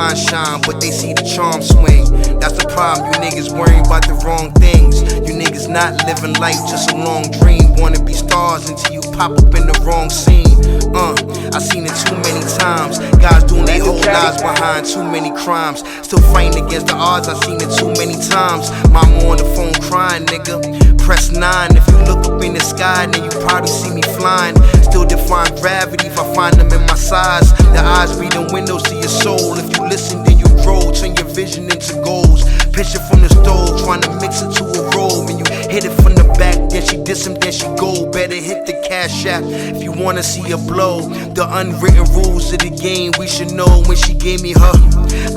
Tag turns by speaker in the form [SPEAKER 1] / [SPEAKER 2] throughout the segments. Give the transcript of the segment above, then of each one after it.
[SPEAKER 1] mind shine, but they see the charm swing. That's the problem, you niggas worrying about the wrong things. You niggas not living life, just a long dream. Wanna be stars until you pop up in the wrong scene. I seen it too many times. Guys doing their whole lives behind too many crimes. Still fighting against the odds, I seen it too many times. Mama on the phone crying, nigga. Press 9, if you look up in the sky, then you probably see me flying. Still defying gravity if I find them in my size. The eyes reading windows to your soul. If you listen, then you grow. Turn your vision into goals. Picture from the stove, trying to mix it to a roll. When you hit it from the back, then she diss him, then she go. Better hit the cash app if you wanna see her blow. The unwritten rules of the game we should know. When she gave me her,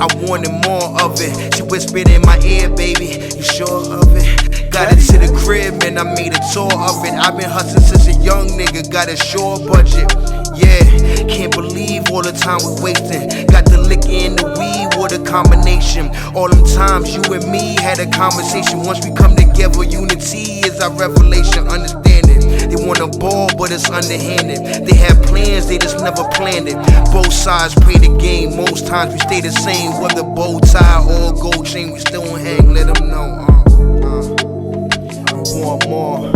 [SPEAKER 1] I wanted more of it. She whispered in my ear, baby, you sure of it? Got it to the crib and I made a tour of it. I've been hustling since a young nigga, got a short budget. Yeah, can't believe all the time we wasting. Got the liquor and the weed, what a combination. All them times you and me had a conversation. Once we come together, unity is our revelation. Understand it. They want a ball, but it's underhanded. They have plans, they just never planned it. Both sides play the game, most times we stay the same. Whether bow tie or gold chain, we still hang, let them know. We want more,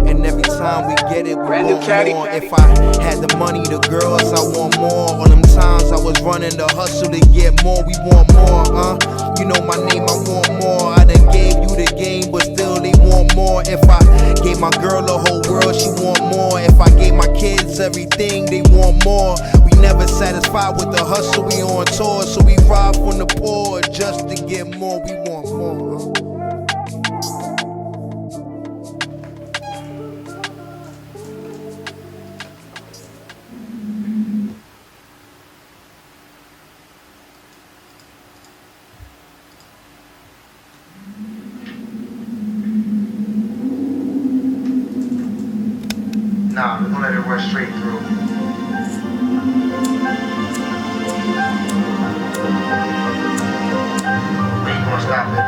[SPEAKER 1] and every time we get it, we want more. If I had the money, the girls, I want more. All them times I was running the hustle to get more, we want more, You know my name, I want more. I done gave you the game, but still they want more. If I gave my girl the whole world, she want more. If I gave my kids everything, they want more. We never satisfied with the hustle, we on tour, so we rob from the poor just to get more, we want more.
[SPEAKER 2] Nah, we're gonna let it run straight through. Where you gonna stop it?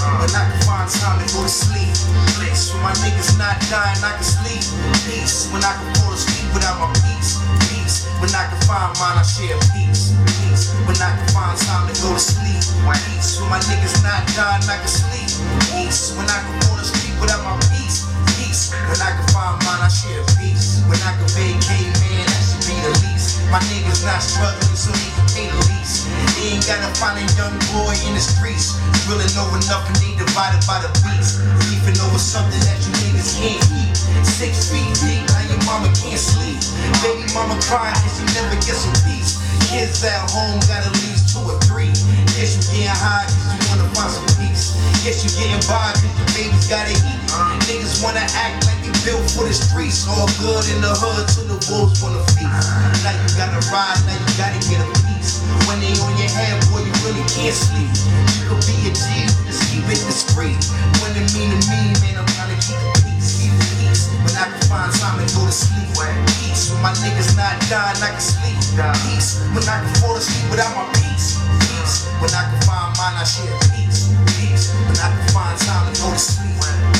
[SPEAKER 1] When I can find time to go to sleep. Place when my niggas not dying, I can sleep. Peace. When I can fall asleep without my peace. Peace. When I can find mine, I share peace. Peace. When I can find time to go to sleep. Peace. When my niggas not dying, I can sleep. Peace. When I can fall asleep without my peace. Peace. When I can find mine, I share peace. When I can vacate, man, that should be the least. My niggas not struggling, so they can pay the lease. They ain't gotta find a young boy in the streets. Really know enough and they divided by the beats. Beefing over something that you niggas can't eat. 6 feet deep, now your mama can't sleep. Baby mama crying cause she never gets some peace. Kids at home got at least 2 or 3. Yes, you getting high cause you wanna find some peace. Yes, you getting by cause your babies gotta eat. Niggas wanna act like they built for the streets. All good in the hood till the wolves wanna feast. Now you gotta ride, now you gotta get a piece. When they on your head, boy, you really can't sleep. You could be a G, just keep it discreet. When it mean to me, man, I'm trying to keep the peace. Keep the peace. When I can find time to go to sleep. Peace. When my niggas not dying, I can sleep. Peace. When I can fall asleep without my peace. Peace. When I can find mine, I share peace. Peace. When I can find time to go to sleep.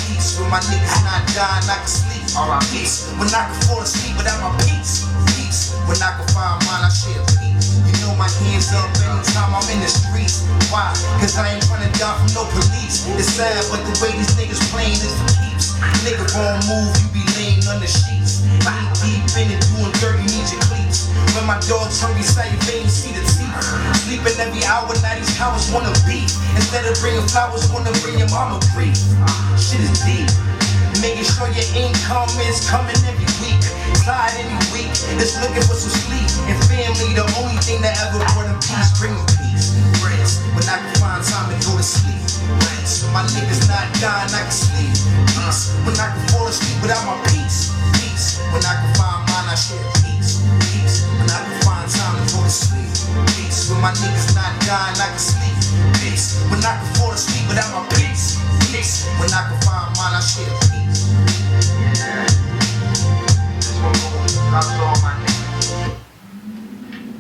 [SPEAKER 1] Peace. When my niggas not dying, I can sleep. Peace. When I can fall asleep without my peace. Peace. When I can find mine, I share peace. You know my hands up anytime I'm in the streets. Why? Cause I ain't trying to die from no police. It's sad, but the way these niggas playing is for keeps. Nigga won't move, you be laying under sheets. Knee deep in it, doing dirt, you need your cleats. When my dog's hungry, sight your veins, see the teeth. Sleeping every hour, now these cowards wanna beef. Instead of bringing flowers, wanna bring your mama grief. Shit is deep. Making sure your income is coming every week. Clyde any week, it's looking for some sleep. And family, the only thing that ever brought them peace. Bring them peace. Rest, when I can find time to go to sleep. Rest, when my niggas not dying, I can sleep. Peace, when I can fall asleep without my peace. Peace, when I can find mine, I share peace. Peace, when I can find time to go to sleep. Peace, when my niggas not dying, I can sleep. Peace, when I can fall asleep without my peace. Peace, when I can find mine, I share peace.
[SPEAKER 2] Yeah. This one goes out to all my niggas.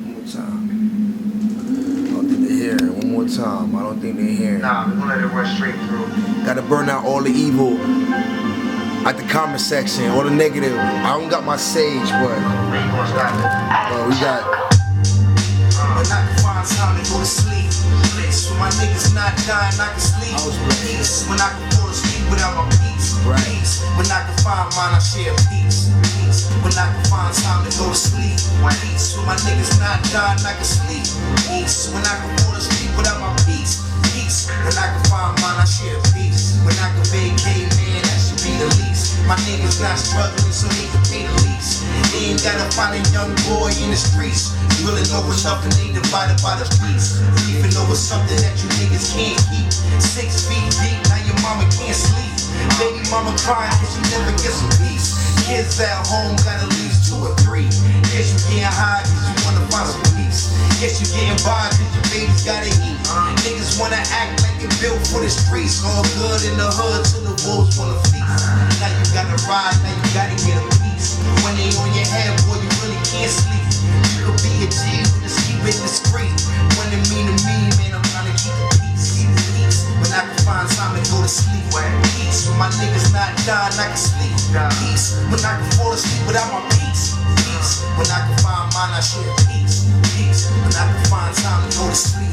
[SPEAKER 1] One more time. I don't think they're hearing. One more time. I don't think they're hearing.
[SPEAKER 2] Nah, we're gonna let it run straight through.
[SPEAKER 1] Gotta burn out all the evil at the comment section, all the negative. I don't got my sage, but
[SPEAKER 2] Where you gonna stop it?
[SPEAKER 1] we got when I can find time to go to sleep. Bliss, when my niggas not dying, I can sleep. Peace, when I can fall asleep without my peace. Peace, when I can find mine, I share peace. Peace, when I can find time to go to sleep. Peace, when my niggas not dying, I can sleep. Peace, when I can fall asleep without my peace. Peace, when I can find mine, I share peace. When I can vacate, man, that should be the least. My niggas not struggling, so they can pay the lease. They ain't gotta find a young boy in the streets. Drilling over something they divided by the streets. Beefing over something that you niggas can't keep. 6 feet deep, now your mama can't sleep. Baby mama crying cause she never gets some peace. Kids at home got at least 2 or 3. Guess you getting high cause you wanna find some peace. Guess you getting by cause your babies gotta eat. Niggas wanna act like they built for the streets. All good in the hood till the wolves wanna feast. Now you gotta ride, now you gotta get a piece. When they on your head, boy, you really can't sleep. You could be a G, but just keep it discreet. When it mean to me, man, I'm trying to keep the peace. Peace, when I can find time to go to sleep. Peace, when my niggas not dying, I can sleep. Peace, when I can fall asleep without my peace. Peace, when I can find mine, I share peace. Peace, when I can find time to go to sleep.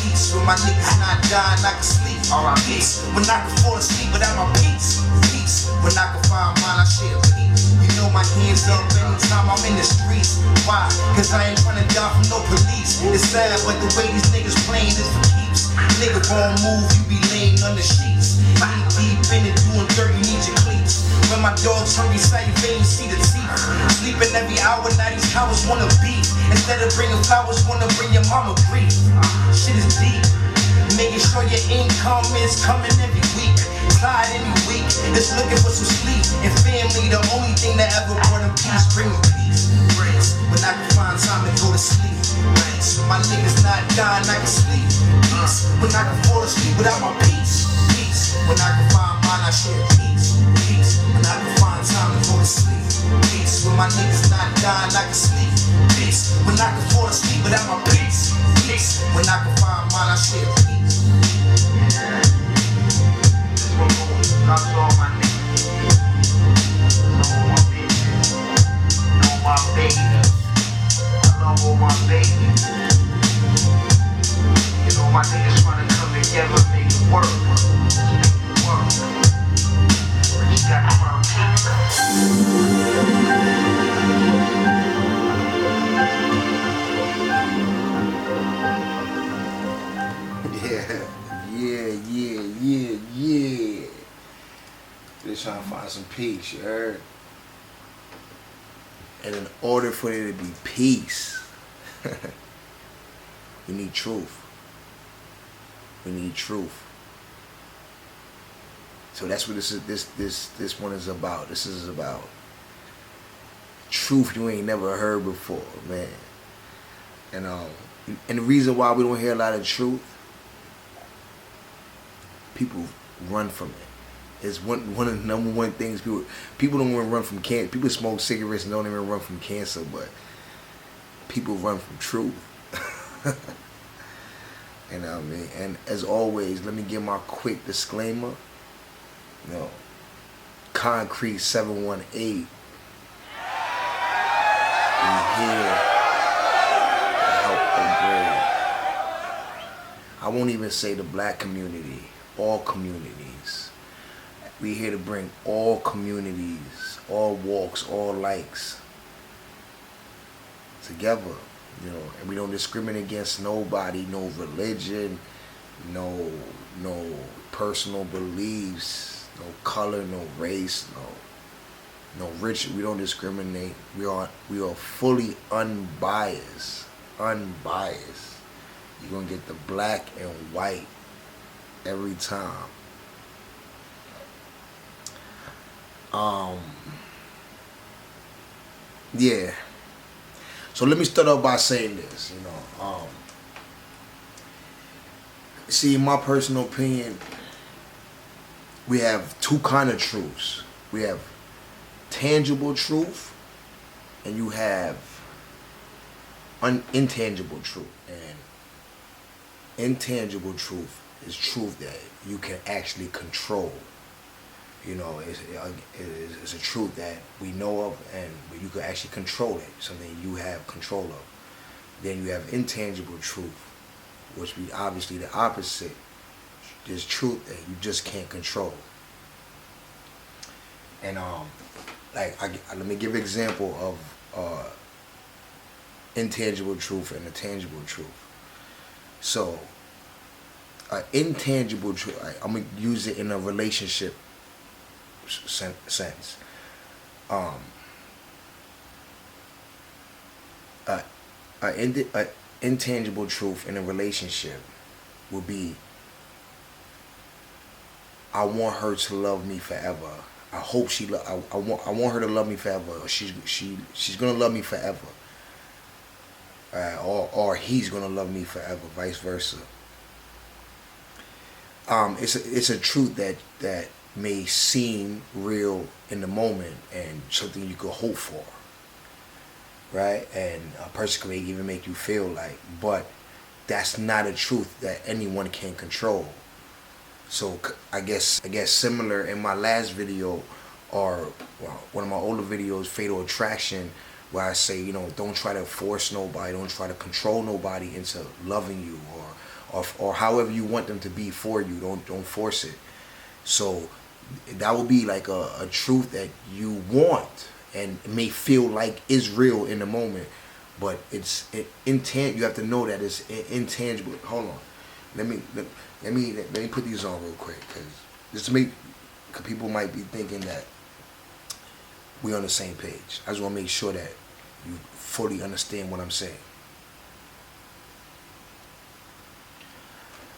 [SPEAKER 1] Peace, when my niggas not dying, I can sleep. Peace, when I can fall asleep without my peace. Peace, when I can find mine, I share peace. You know my hands up anytime I'm in the streets. Why? Cause I ain't tryna die from no police. It's sad, but the way these niggas playing is for keeps. Nigga won't move, you be laying under sheets. Knee deep in it, doing dirt, you need your cleats. When my dog's hungry, salivating, see the teeth. Sleeping every hour, now these cowards wanna beat. Instead of bringing flowers, wanna bring your mama grief. Shit is deep. Making sure your income is coming every week. Clyde any week, it's looking for some sleep. And family, the only thing that ever brought him peace, bring me peace. Breaks, when I can find time to go to sleep. Breaks, when my niggas not dying, I can sleep. Peace, when I can fall asleep without my peace. Peace, when I can find mine, I share peace. Peace, when I can find time to go to sleep. Peace, when my niggas not dying, I can sleep. Peace, when I can fall asleep without my peace. Peace, when I can find mine, I share peace.
[SPEAKER 2] Yeah. This one goes out to all my niggas. To all my bitches. And all my babies. I love all my babies. You know my niggas trying to come together, make it work. Make it work. We just got around
[SPEAKER 3] Yeah. Just trying to find some peace, you heard? And in order for there to be peace, we need truth. We need truth. So that's what this one is about. This is about truth you ain't never heard before, man. And the reason why we don't hear a lot of truth, people run from it. It's one of the number one things people don't even run from cancer. People smoke cigarettes and don't even run from cancer, but people run from truth. And and as always, let me give my quick disclaimer. You know, Concrete 718. We here to help upgrade. I won't even say the black community, all communities. We here to bring all communities, all walks, all likes together, you know, and we don't discriminate against nobody, no religion, no personal beliefs, no color, no race, no rich. We don't discriminate. We are fully unbiased. You're gonna get the black and white every time. Yeah. So let me start off by saying this, you know. See, in my personal opinion, we have two kind of truths. We have tangible truth, and you have intangible truth. And intangible truth is truth that you can actually control. You know, it's a truth that we know of, and you can actually control it. Something you have control of. Then you have intangible truth, which be obviously the opposite. There's truth that you just can't control. And let me give an example of intangible truth and a tangible truth. So, intangible truth, I'm gonna use it in a relationship sense. Intangible truth in a relationship would be, I want her to love me forever. I hope I want her to love me forever. She's gonna love me forever. Or he's gonna love me forever, vice versa. It's a truth that may seem real in the moment and something you could hope for, right? And a person may even make you feel like, but that's not a truth that anyone can control. So I guess similar in my last video, or one of my older videos, Fatal Attraction, where I say, don't try to force nobody, don't try to control nobody into loving you, or however you want them to be for you. Don't force it. So that would be like a truth that you want and it may feel like is real in the moment, but it's intangible. You have to know that it's intangible. Hold on, let me put these on real quick, because people might be thinking that we're on the same page. I just want to make sure that you fully understand what I'm saying.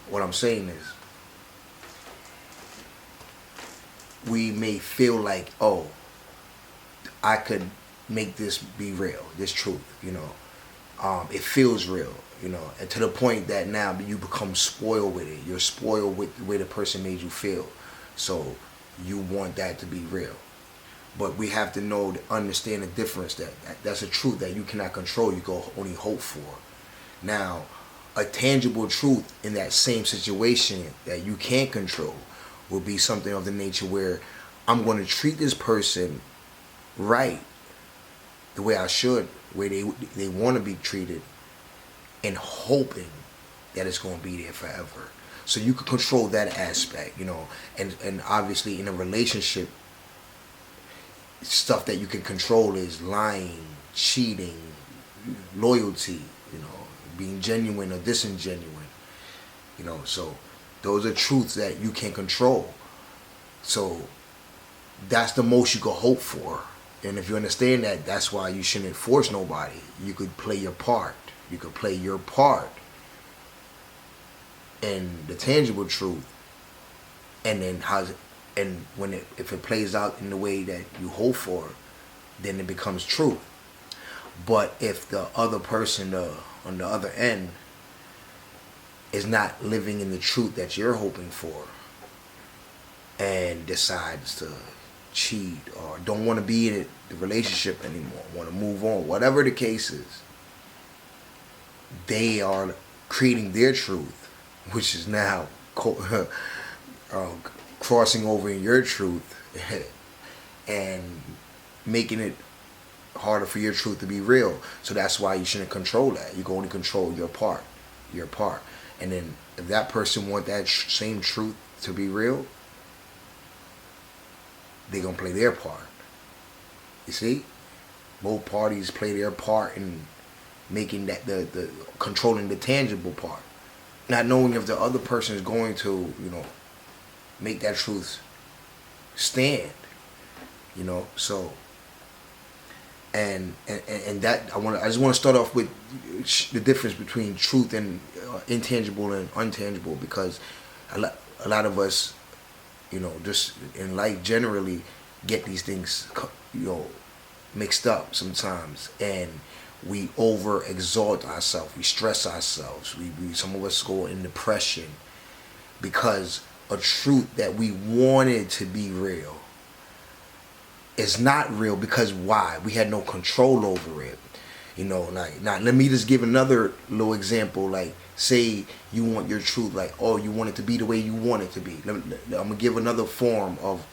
[SPEAKER 3] What I'm saying is, we may feel like, oh, I could make this be real, this truth, it feels real, and to the point that now you become spoiled with it. You're spoiled with the way the person made you feel, so you want that to be real. But we have to understand the difference, that's a truth that you cannot control, you can only hope for. Now, a tangible truth in that same situation that you can't control will be something of the nature where I'm going to treat this person right, the way I should, the way they want to be treated, and hoping that it's going to be there forever. So you can control that aspect, and obviously in a relationship, stuff that you can control is lying, cheating, loyalty, being genuine or disingenuine, so those are truths that you can control. So that's the most you could hope for. And if you understand that, that's why you shouldn't force nobody. You could play your part. You could play your part in the tangible truth, and then if it plays out in the way that you hope for, then it becomes truth. But if the other person on the other end is not living in the truth that you're hoping for, and decides to cheat or don't want to be in the relationship anymore, want to move on, whatever the case is, they are creating their truth, which is now crossing over in your truth and making it harder for your truth to be real. So that's why you shouldn't control that. You can only control your part. And then if that person want that same truth to be real, they're going to play their part. You see? Both parties play their part in making that the controlling the tangible part. Not knowing if the other person is going to, make that truth stand. So and that I just want to start off with the difference between truth and intangible and untangible, because a lot of us, just in life generally, get these things, mixed up sometimes, and we over exalt ourselves, we stress ourselves, we some of us go in depression because a truth that we wanted to be real is not real. Because why? We had no control over it. Now let me just give another little example. Like, say you want your truth, like, oh, you want it to be the way you want it to be. I'm gonna give another form of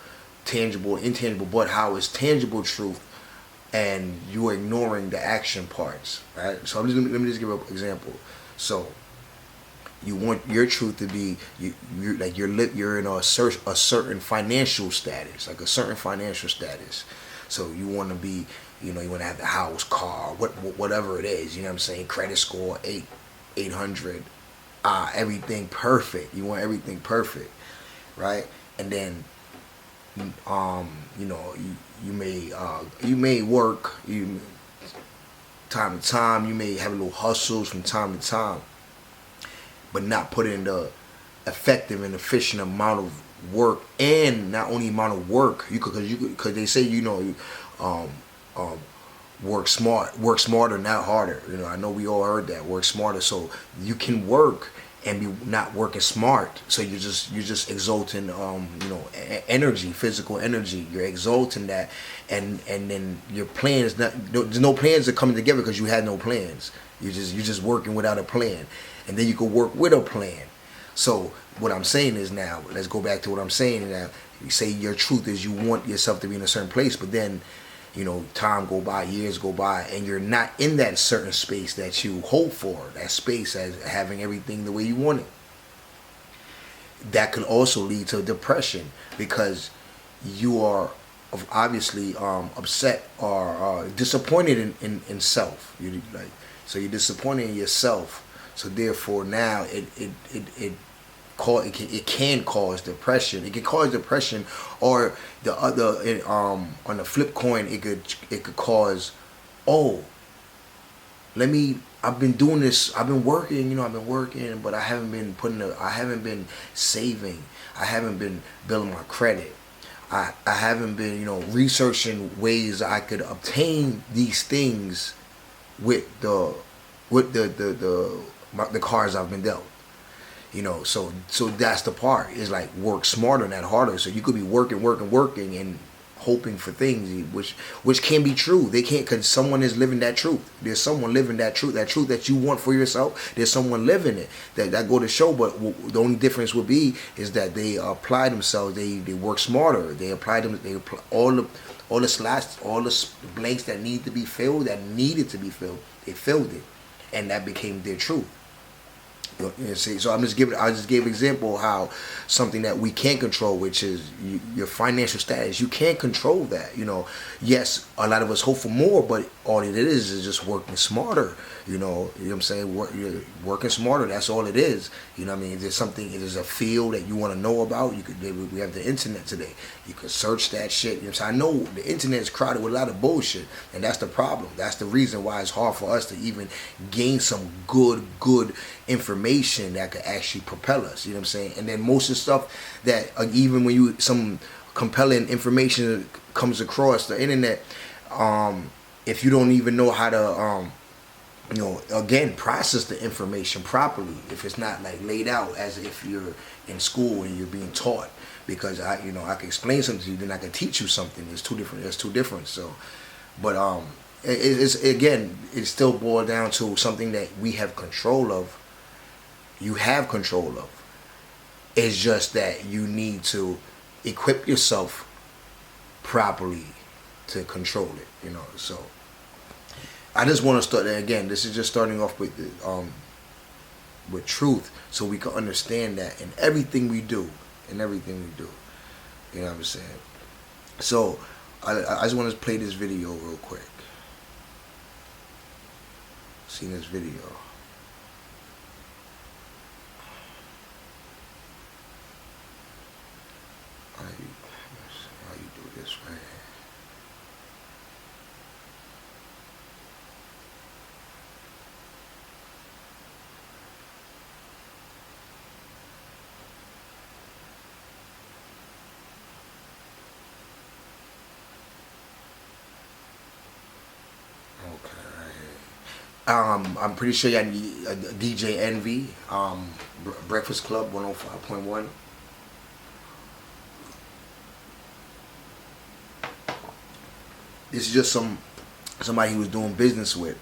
[SPEAKER 3] tangible, intangible, but how is tangible truth and you're ignoring the action parts, right? So let me just give an example. So you want your truth to be you're in a certain financial status, like a certain financial status. So you want to be, you want to have the house, car, whatever it is. You know what I'm saying? Credit score 800, everything perfect. You want everything perfect, right? And then you may work time to time. You may have a little hustles from time to time, but not put in the effective and efficient amount of work. And not only amount of work, because they say work smarter, not harder. I know we all heard that, work smarter. So you can work and be not working smart. So you're just exalting energy, physical energy. You're exalting that, and then your plans, there's no plans are coming together because you had no plans. You're just working without a plan, and then you can work with a plan. So what I'm saying is, now let's go back to what I'm saying. Now you say your truth is you want yourself to be in a certain place, but then time go by, years go by, and you're not in that certain space that you hope for, that space as having everything the way you want it. That could also lead to depression, because you are obviously upset or disappointed in self. So you're disappointed in yourself. So therefore now it can cause depression. It can cause depression, or the other on the flip coin, it could cause, I've been doing this, I've been working, but I haven't been saving, I haven't been building my credit, I haven't been researching ways I could obtain these things with the cards I've been dealt. So that's the part. Is like work smarter, not harder. So you could be working and hoping for things, which can be true. They can't, because someone is living that truth. There's someone living that truth that you want for yourself. There's someone living it. That go to show. But the only difference would be is that they apply themselves. They work smarter. They apply them. They apply all the slots, all the blanks that needed to be filled. They filled it, and that became their truth. So I just gave an example of how something that we can't control, which is your financial status. You can't control that. Yes, a lot of us hope for more, but all it is just working smarter. You know what I'm saying? You're working smarter. That's all it is. You know what I mean? If there's a field that you want to know about, we have the internet today. You can search that shit. You know what I'm saying? I know the internet is crowded with a lot of bullshit, and that's the problem. That's the reason why it's hard for us to even gain some good information that could actually propel us. You know what I'm saying? And then most of the stuff that even when some compelling information comes across the internet, if you don't even know how to again, process the information properly, if it's not like laid out as if you're in school and you're being taught, because I can explain something to you, then I can teach you something. It's two different. So, but it still boils down to something that we have control of. You have control of. It's just that you need to equip yourself properly to control it. So I just want to start there again. This is just starting off with truth, so we can understand that in everything we do. You know what I'm saying? So I just want to play this video real quick. Seen this video. How you do this right here. I'm pretty sure y'all need DJ Envy, Breakfast Club 105.1. This is just somebody he was doing business with,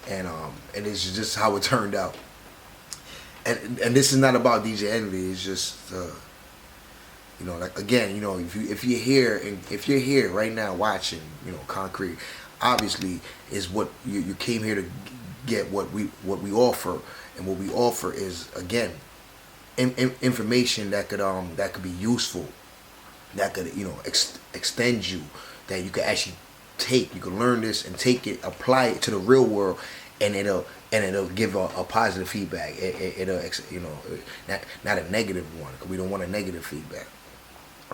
[SPEAKER 3] and it's just how it turned out. And this is not about DJ Envy. It's just like again, if you're here right now watching, Concrete, obviously is what you came here to get. What we offer, and what we offer is, again, information that could be useful, that could extend you, that you could actually take. You can learn this and take it, apply it to the real world, and it'll give a positive feedback. It'll not a negative one, because we don't want a negative feedback,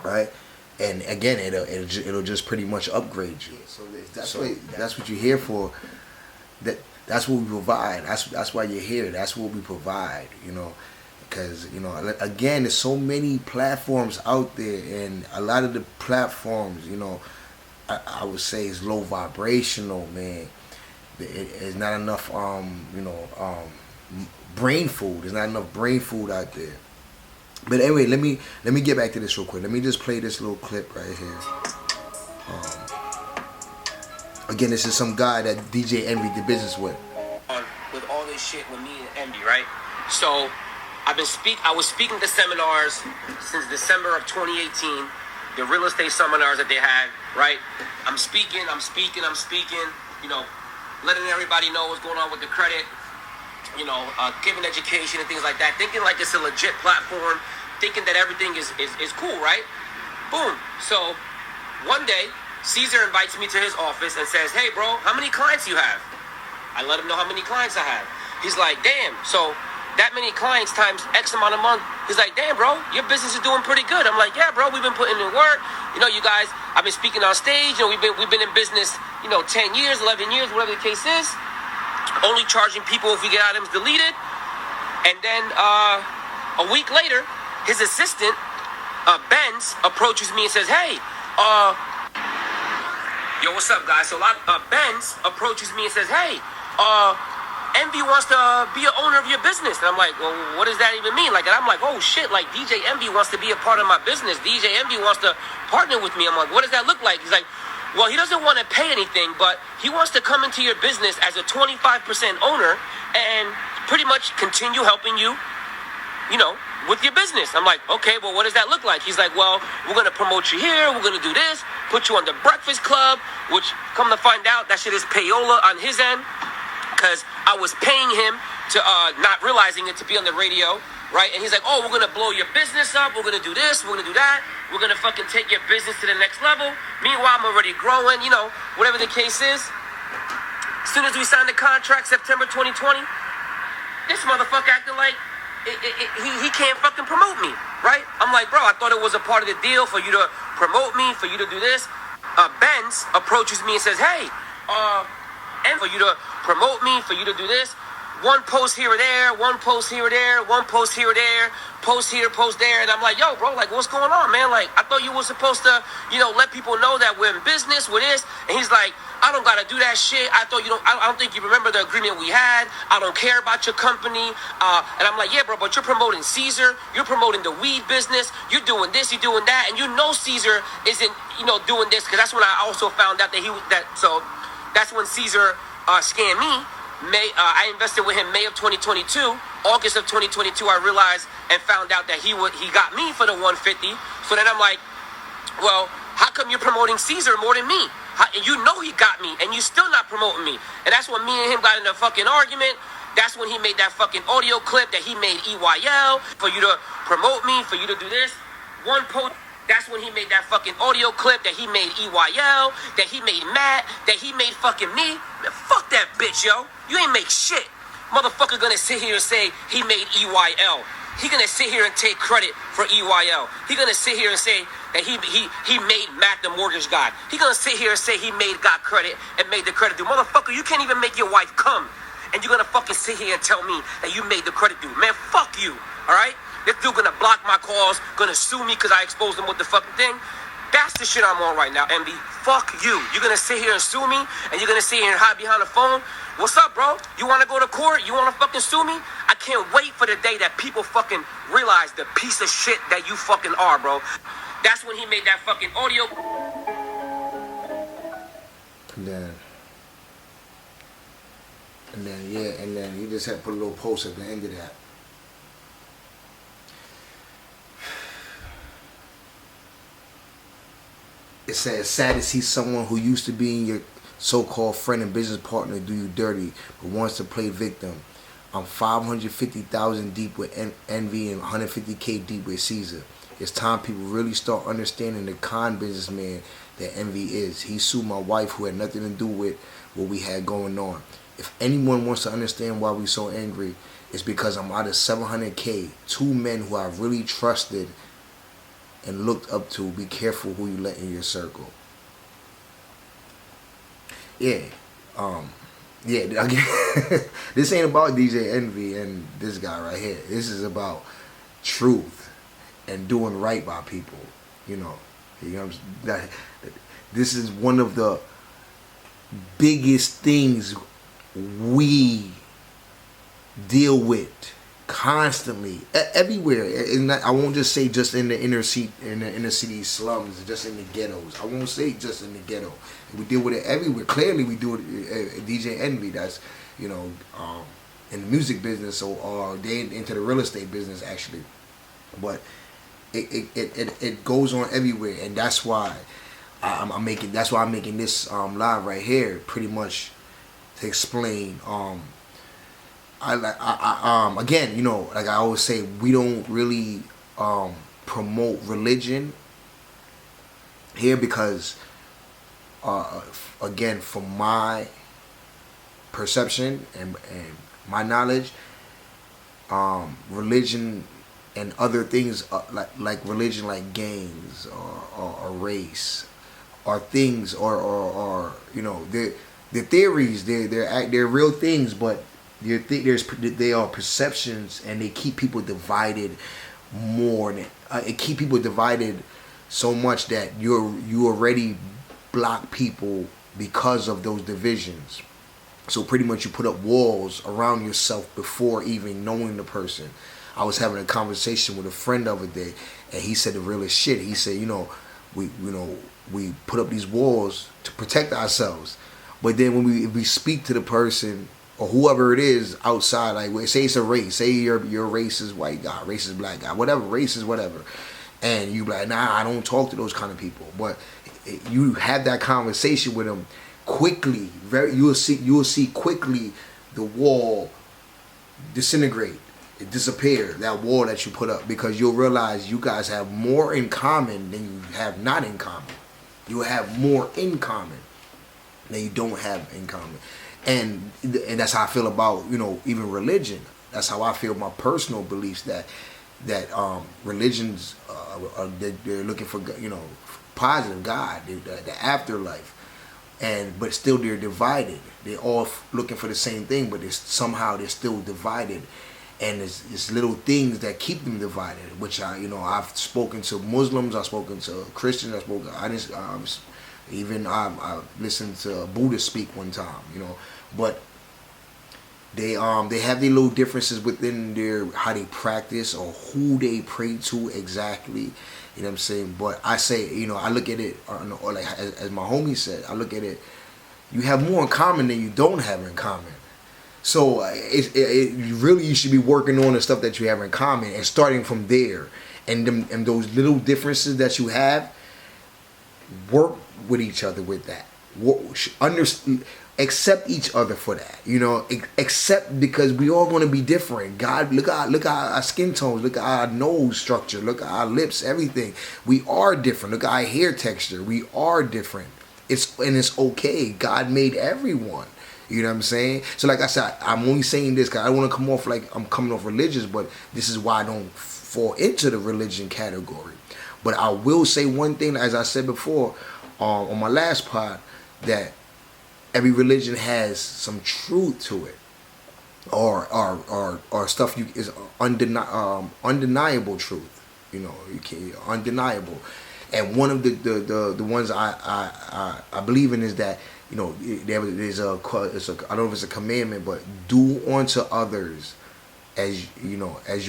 [SPEAKER 3] right? And again, it'll just pretty much upgrade you. So that's what you're here for. That's what we provide. That's why you're here. That's what we provide. Because again, there's so many platforms out there, and a lot of the platforms, I would say, is low vibrational, man. It's not enough brain food. There's not enough brain food out there. But anyway, let me get back to this real quick. Let me just play this little clip right here. Again, this is some guy that DJ Envy did business with.
[SPEAKER 4] With all this shit with me and Envy, right? So I was speaking to seminars since December of 2018, the real estate seminars that they had, right? I'm speaking, letting everybody know what's going on with the credit, giving education and things like that, thinking like it's a legit platform, thinking that everything is cool, right? Boom. So one day, Caesar invites me to his office and says, "Hey, bro, how many clients you have?" I let him know how many clients I have. He's like, "Damn, so that many clients times X amount a month." He's like, "Damn, bro, your business is doing pretty good." I'm like, "Yeah, bro, we've been putting in work. You guys, I've been speaking on stage. We've been in business, 10 years, 11 years, whatever the case is. Only charging people if we get items deleted." And then a week later, his assistant, Benz, approaches me and says, "Hey, yo, what's up, guys?" So Benz approaches me and says, "Hey, Envy wants to be an owner of your business." And I'm like, "Well, what does that even mean?" And I'm like, "Oh shit, like DJ Envy wants to be a part of my business. DJ Envy wants to partner with me." I'm like, "What does that look like?" He's like, "Well, he doesn't want to pay anything, but he wants to come into your business as a 25% owner and pretty much continue helping you, with your business." I'm like, "Okay, well, what does that look like?" He's like, "Well, we're going to promote you here. We're going to do this, put you on the Breakfast Club," which, come to find out, that shit is payola on his end, because I was paying him to, not realizing it, to be on the radio, right? And he's like, "Oh, we're going to blow your business up. We're going to do this. We're going to do that. We're going to fucking take your business to the next level." Meanwhile, I'm already growing, whatever the case is. As soon as we signed the contract, September 2020, this motherfucker acting like he can't fucking promote me, right? I'm like, "Bro, I thought it was a part of the deal for you to promote me, for you to do this." Benz approaches me and says, "Hey, and for you to promote me, for you to do this, one post here or there, one post here or there, one post here or there, post here, post there." And I'm like, "Yo, bro, like, what's going on, man? Like, I thought you were supposed to, let people know that we're in business with this." And he's like, "I don't gotta do that shit. I don't think you remember the agreement we had. I don't care about your company." And I'm like, "Yeah, bro, but you're promoting Caesar. You're promoting the weed business. You're doing this, you're doing that. And Caesar isn't, doing this." Because that's when I also found out that so that's when Caesar scammed me. I invested with him May of 2022. August of 2022, I realized and found out that he got me for the 150. So then I'm like, "Well, how come you're promoting Caesar more than me? He got me, and you still not promoting me?" And that's when me and him got in a fucking argument. That's when he made that fucking audio clip that he made EYL for you to promote me, for you to do this. One post. That's when he made that fucking audio clip that he made EYL, that he made Matt, that he made fucking me. Man, fuck that bitch, yo. You ain't make shit. Motherfucker gonna sit here and say he made EYL. He gonna sit here and take credit for EYL. He gonna sit here and say that he made Matt the mortgage guy. He gonna sit here and say he got credit and made the credit due. Motherfucker, you can't even make your wife come. And you're gonna fucking sit here and tell me that you made the credit due. Man, fuck you, alright? This dude gonna block my calls, gonna sue me because I exposed him with the fucking thing. That's the shit I'm on right now, MB. Fuck you. You're gonna sit here and sue me, and you're gonna sit here and hide behind the phone. What's up, bro? You wanna go to court? You wanna fucking sue me? I can't wait for the day that people fucking realize the piece of shit that you fucking are, bro. That's when he made that fucking audio.
[SPEAKER 3] And then he just had to put a little post at the end of that. It says, "Sad to see someone who used to be in your so-called friend and business partner do you dirty, but wants to play victim. I'm 550,000 deep with envy and 150K deep with Caesar. It's time people really start understanding the con businessman that envy is. He sued my wife who had nothing to do with what we had going on. If anyone wants to understand why we so angry, it's because I'm out of 700K. Two men who I really trusted and looked up to. Be careful who you let in your circle. Yeah. Again, this ain't about DJ Envy and this guy right here. This is about truth and doing right by people. You know this is one of the biggest things we deal with constantly, everywhere. I won't just say just in the inner city slums, just in the ghettos. I won't say just in the ghetto. We deal with it everywhere. Clearly, we do it. DJ Envy, that's in the music business, or they into the real estate business actually, but it goes on everywhere, and that's why I'm making this live right here, pretty much to explain. Again, like I always say, we don't really promote religion here because, again, from my perception and my knowledge, religion and other things like religion, like gangs or race, or things, or they're theories, they're real things, but they are perceptions, and they keep people divided more than it keep people divided so much that you already block people because of those divisions. So pretty much you put up walls around yourself before even knowing the person. I was having a conversation with a friend the other day, and he said the realest shit. He said, we put up these walls to protect ourselves, but then when we speak to the person or whoever it is outside, like say it's a race, say your race is white guy, race is black guy, whatever, race is whatever, and you be like, nah, I don't talk to those kind of people. But you have that conversation with them quickly, you will see quickly the wall disintegrate, it disappear, that wall that you put up, because you'll realize you guys have more in common than you have not in common. You will have more in common than you don't have in common. And that's how I feel about, even religion. That's how I feel, my personal beliefs, that religions, they're looking for, positive God, the afterlife, but still they're divided. They're all looking for the same thing, but somehow they're still divided. And it's little things that keep them divided, which I've spoken to Muslims, I've spoken to Christians, I listened to a Buddhist speak one time, but they have their little differences within how they practice or who they pray to exactly, what I'm saying. But I say, I look at it, or like as my homie said, I look at it, you have more in common than you don't have in common. So you should be working on the stuff that you have in common and starting from there, and those little differences that you have, work with each other with that. Accept each other for that. Accept, because we all going to be different. God, look at our skin tones, look at our nose structure, look at our lips, everything. We are different. Look at our hair texture. We are different. It's okay. God made everyone. You know what I'm saying? So like I said, I'm only saying this because I don't want to come off like I'm coming off religious, but this is why I don't fall into the religion category. But I will say one thing, as I said before, on my last pod, that every religion has some truth to it, or stuff is undeniable truth. Undeniable. And one of the ones I believe in is that, there's I don't know if it's a commandment, but do unto others as you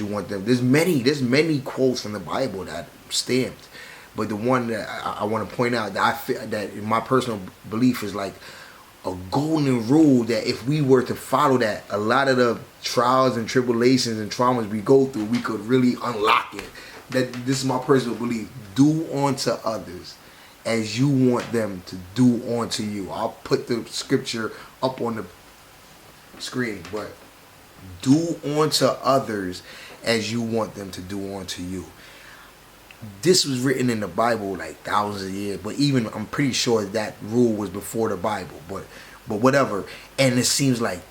[SPEAKER 3] want them. There's many quotes from the Bible that stamped, but the one that I want to point out that I feel that in my personal belief is like a golden rule, that if we were to follow that, a lot of the trials and tribulations and traumas we go through, we could really unlock it. That this is my personal belief. Do unto others as you want them to do unto you. I'll put the scripture up on the screen, but do unto others as you want them to do unto you. This was written in the Bible like thousands of years, but even I'm pretty sure that rule was before the Bible, but whatever. And it seems like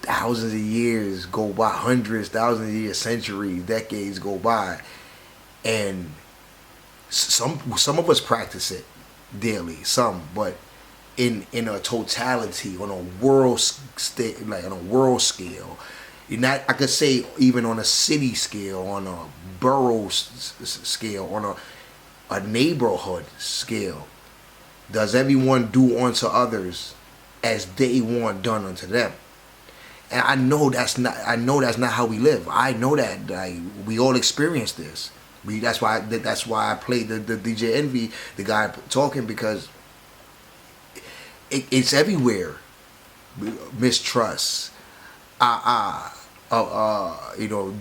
[SPEAKER 3] thousands of years go by, hundreds, thousands of years, centuries, decades go by, and some of us practice it daily, but in a totality, on a world scale, not, I could say even on a city scale, on a borough scale, on a neighborhood scale, does everyone do unto others as they want done unto them? And I know that's not how we live. I know that, like, we all experience this. That's why I played the DJ Envy, the guy talking, because it's everywhere. Mistrust,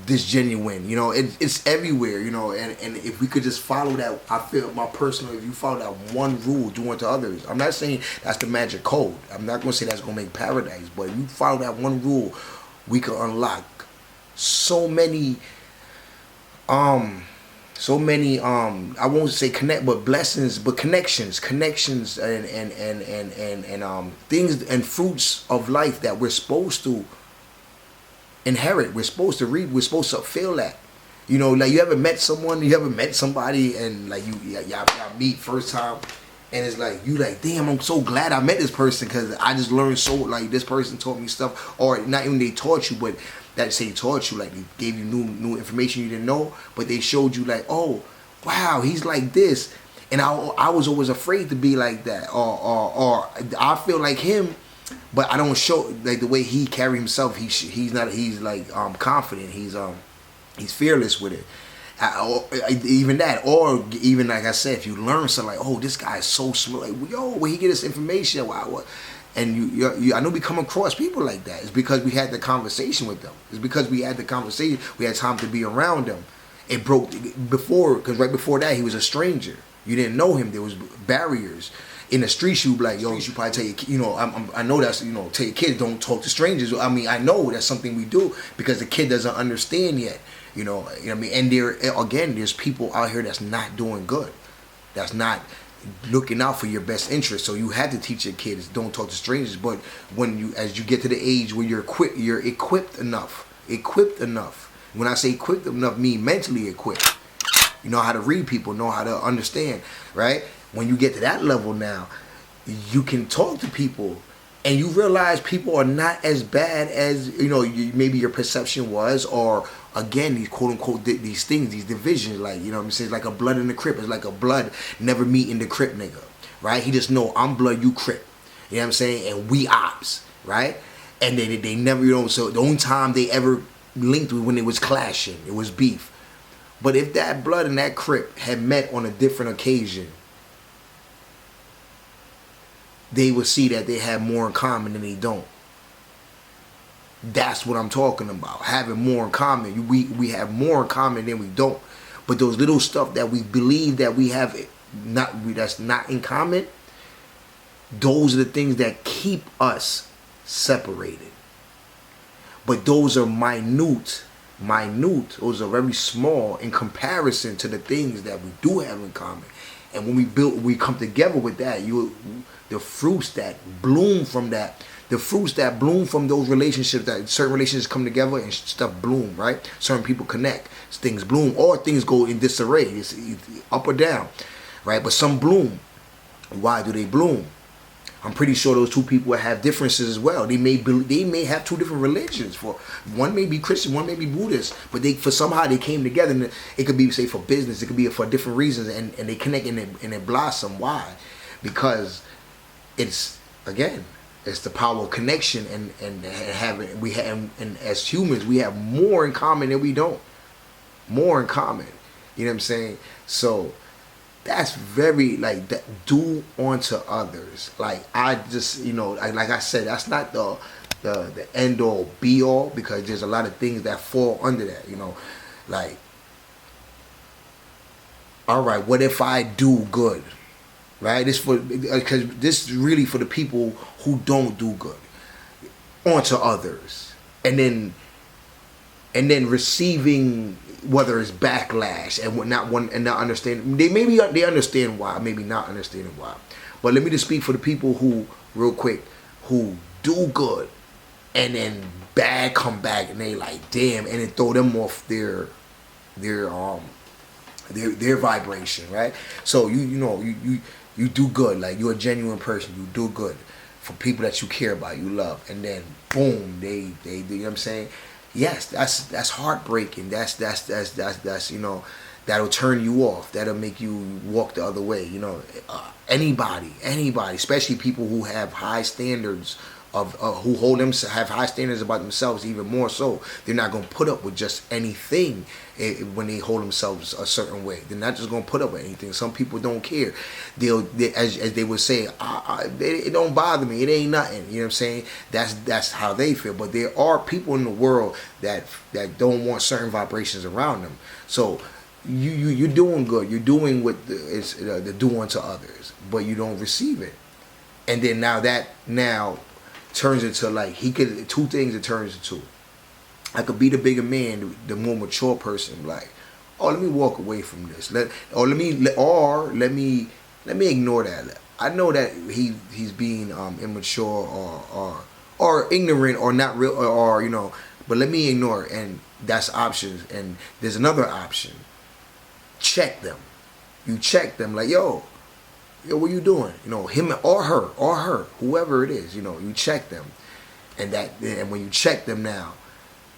[SPEAKER 3] disgenuine, it's everywhere, and if we could just follow that, I feel my personal, if you follow that one rule, do unto others. I'm not saying that's the magic code. I'm not going to say that's going to make paradise, but if you follow that one rule, we can unlock so many I won't say connect, but blessings, but connections and things and fruits of life that we're supposed to inherit. We're supposed to read. We're supposed to feel that. Like, you ever met somebody, and like y'all meet first time, and it's like, you like, damn, I'm so glad I met this person, because I just learned so, like, this person taught me stuff, or not even they taught you, but that say taught you, like, they gave you new information you didn't know, but they showed you, like, oh, wow, he's like this, and I was always afraid to be like that, or I feel like him, but I don't show, like, the way he carry himself. He's like confident. He's fearless with it. Even that, or even like I said, if you learn something, like, oh, this guy is so smart, like, yo, where he get this information? Wow, and you, I know we come across people like that. It's because we had the conversation with them. It's because we had the conversation. We had time to be around them. It broke before, because right before that, he was a stranger. You didn't know him. There was barriers. In the streets, you be like, yo, you should probably tell your, I know that's, tell your kids, don't talk to strangers. I mean, I know that's something we do, because the kid doesn't understand yet. You know what I mean? And there's people out here that's not doing good. That's not looking out for your best interest. So you had to teach your kids, don't talk to strangers. But as you get to the age where you're equipped enough. When I say equipped enough, mean mentally equipped. You know how to read people, know how to understand, right? When you get to that level now, you can talk to people, and you realize people are not as bad as maybe your perception was, or again, these quote unquote these things, these divisions, like, what I'm saying, it's like a blood in the Crip. It's like a blood never meeting the Crip nigga, right? He just know I'm blood, you Crip. You know what I'm saying? And we ops, right? And they never, so the only time they ever linked was when it was clashing, it was beef. But if that blood and that Crip had met on a different occasion, they would see that they have more in common than they don't. That's what I'm talking about. Having more in common. We have more in common than we don't. But those little stuff that we believe that we have that's not in common, those are the things that keep us separated. But those are minute. Those are very small in comparison to the things that we do have in common. And when we come together with that, the fruits that bloom from that, the fruits that bloom from those relationships, that certain relationships come together and stuff bloom, right? Certain people connect, things bloom, or things go in disarray. It's up or down, right? But some bloom. Why do they bloom? I'm pretty sure those two people have differences as well. They may have two different religions. For one may be Christian, one may be Buddhist, but somehow they came together, and it could be, say, for business, it could be for different reasons, and they connect and they blossom. Why? Because it's the power of connection, and as humans we have more in common than we don't. More in common. You know what I'm saying? So that's very, like, that, do unto others. Like, I just, like I said, that's not the end all be all, because there's a lot of things that fall under that, like, all right, what if I do good? right? This for because this is really for the people who don't do good onto others, and then receiving whether it's backlash and not understand. They understand why, maybe not understanding why. But let me just speak for the people who, real quick, who do good and then bad come back and they like damn, and then throw them off their vibration, right? So you do good, like you're a genuine person, you do good for people that you care about, you love, and then boom, they you know what I'm saying? Yes, that's heartbreaking. That's that'll turn you off. That'll make you walk the other way. Anybody, especially people who have high standards of have high standards about themselves, even more so. They're not gonna put up with just anything when they hold themselves a certain way. They're not just gonna put up with anything. Some people don't care. As they would say, it don't bother me. It ain't nothing. You know what I'm saying? That's how they feel. But there are people in the world that don't want certain vibrations around them. So you're doing good. You're doing what the do unto others, but you don't receive it. And then now turns into like two things. It turns into I could be the bigger man, the more mature person. Like, let me walk away from this. Let me ignore that. I know that he's being immature or ignorant or not real or but let me ignore it. And that's options. And there's another option. Check them. You check them like, yo, what you doing? Him or her, whoever it is. You check them, and when you check them now,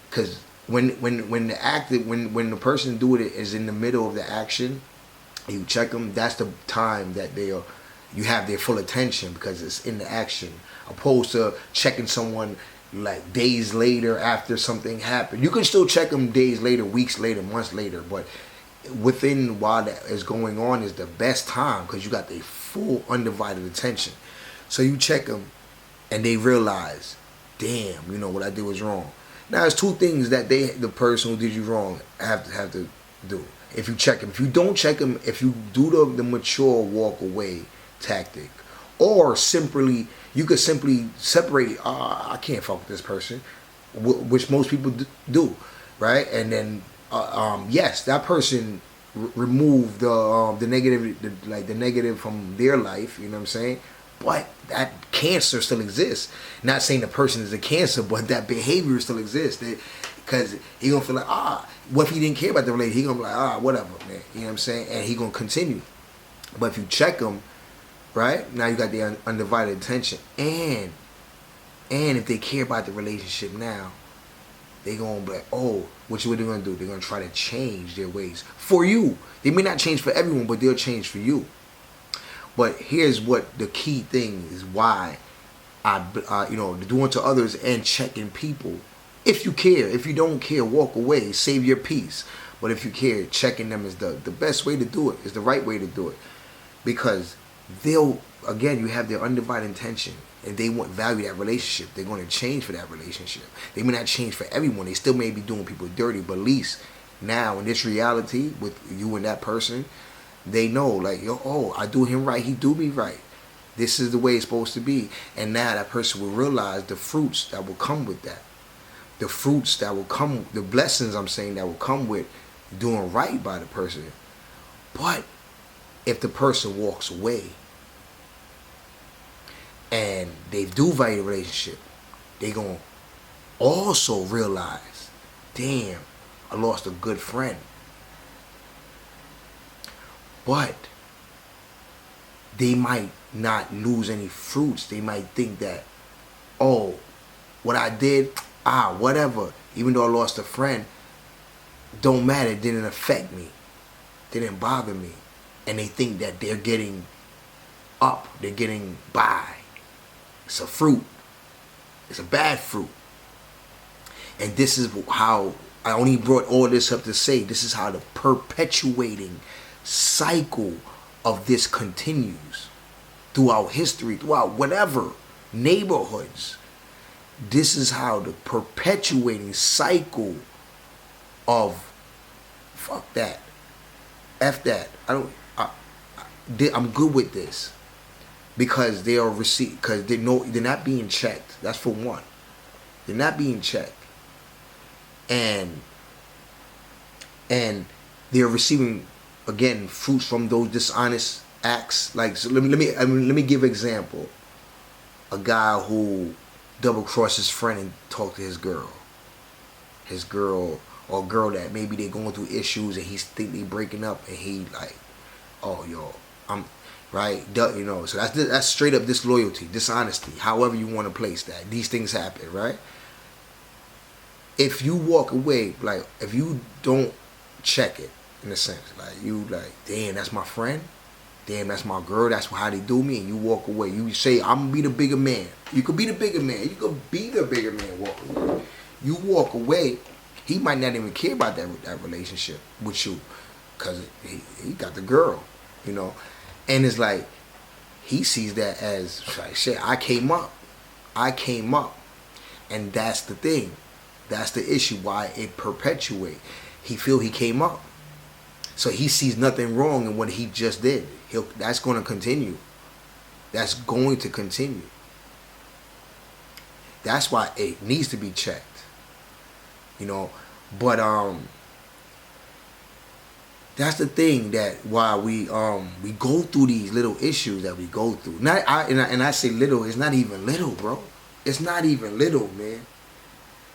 [SPEAKER 3] because when the person doing it is in the middle of the action, you check them. That's the time that you have their full attention because it's in the action, opposed to checking someone like days later after something happened. You can still check them days later, weeks later, months later, but within while that is going on is the best time because you got their full undivided attention. So you check them and they realize, damn, what I did was wrong. Now there's two things that the person who did you wrong have to do. If you check them, if you don't check them, if you do the mature walk away tactic, or you could simply separate. I can't fuck with this person, which most people do, right? And then yes, that person remove the negative from their life. You know what I'm saying? But that cancer still exists. Not saying the person is a cancer, but that behavior still exists. Because he gonna feel like, what if he didn't care about the relationship? He gonna be like, whatever, man. You know what I'm saying? And he gonna continue. But if you check him, right, now you got the undivided attention. And if they care about the relationship now, they gonna be like, what they gonna do? They're gonna try to change their ways for you. They may not change for everyone, but they'll change for you. But here's what the key thing is: why doing to others and checking people. If you care, if you don't care, walk away, save your peace. But if you care, checking them is the best way to do it. Is the right way to do it, because you have their undivided attention. And they value that relationship. They're going to change for that relationship. They may not change for everyone. They still may be doing people dirty. But at least now in this reality with you and that person, they know like, I do him right. He do me right. This is the way it's supposed to be. And now that person will realize the fruits that will come with that. The fruits that will come, the blessings I'm saying that will come with doing right by the person. But if the person walks away, and they do value the relationship, they gonna also realize, damn, I lost a good friend. But they might not lose any fruits. They might think that, what I did, whatever, even though I lost a friend, don't matter, it didn't affect me. It didn't bother me. And they think that they're getting up, they're getting by. It's a fruit. It's a bad fruit. And this is how I only brought all this up to say this is how the perpetuating cycle of this continues throughout history, throughout whatever neighborhoods. This is how the perpetuating cycle of fuck that, F that. I'm good with this because they are because they're not being checked. That's for one. They're not being checked, and they're receiving again fruits from those dishonest acts. Like, so let me give an example. A guy who double crossed his friend and talked to his girl, or girl that maybe they going through issues and he think they breaking up, and he like, oh yo, I'm right, you know. So that's straight up disloyalty, dishonesty, however you want to place that. These things happen, right? If you walk away, like if you don't check it in a sense, like you like, damn, that's my friend, damn, that's my girl, that's how they do me, and you walk away. You say, I'm gonna be the bigger man. You could be the bigger man. You could be the bigger man. Walk away. You walk away. He might not even care about that relationship with you, cause he got the girl, you know, and it's like he sees that as like, shit. I came up, and that's the thing. That's the issue. Why it perpetuate. He feel he came up. So he sees nothing wrong in what he just did. That's going to continue. That's going to continue. That's why it needs to be checked. You know, but that's the thing that why we go through these little issues that we go through. And I say little, it's not even little, bro. It's not even little, man.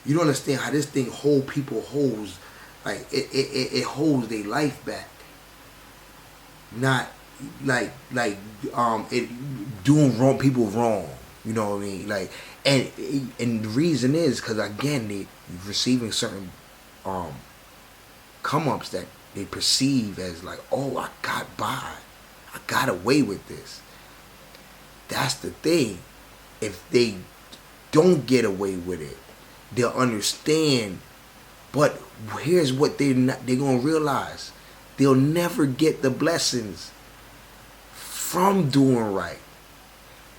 [SPEAKER 3] You don't understand how this thing holds like it holds their life back. Not like it doing wrong people wrong. You know what I mean? Like and the reason is because again they receiving certain come ups that they perceive as like, oh, I got away with this. That's the thing. If they don't get away with it, they'll understand. But here's what they're gonna realize: they'll never get the blessings from doing right.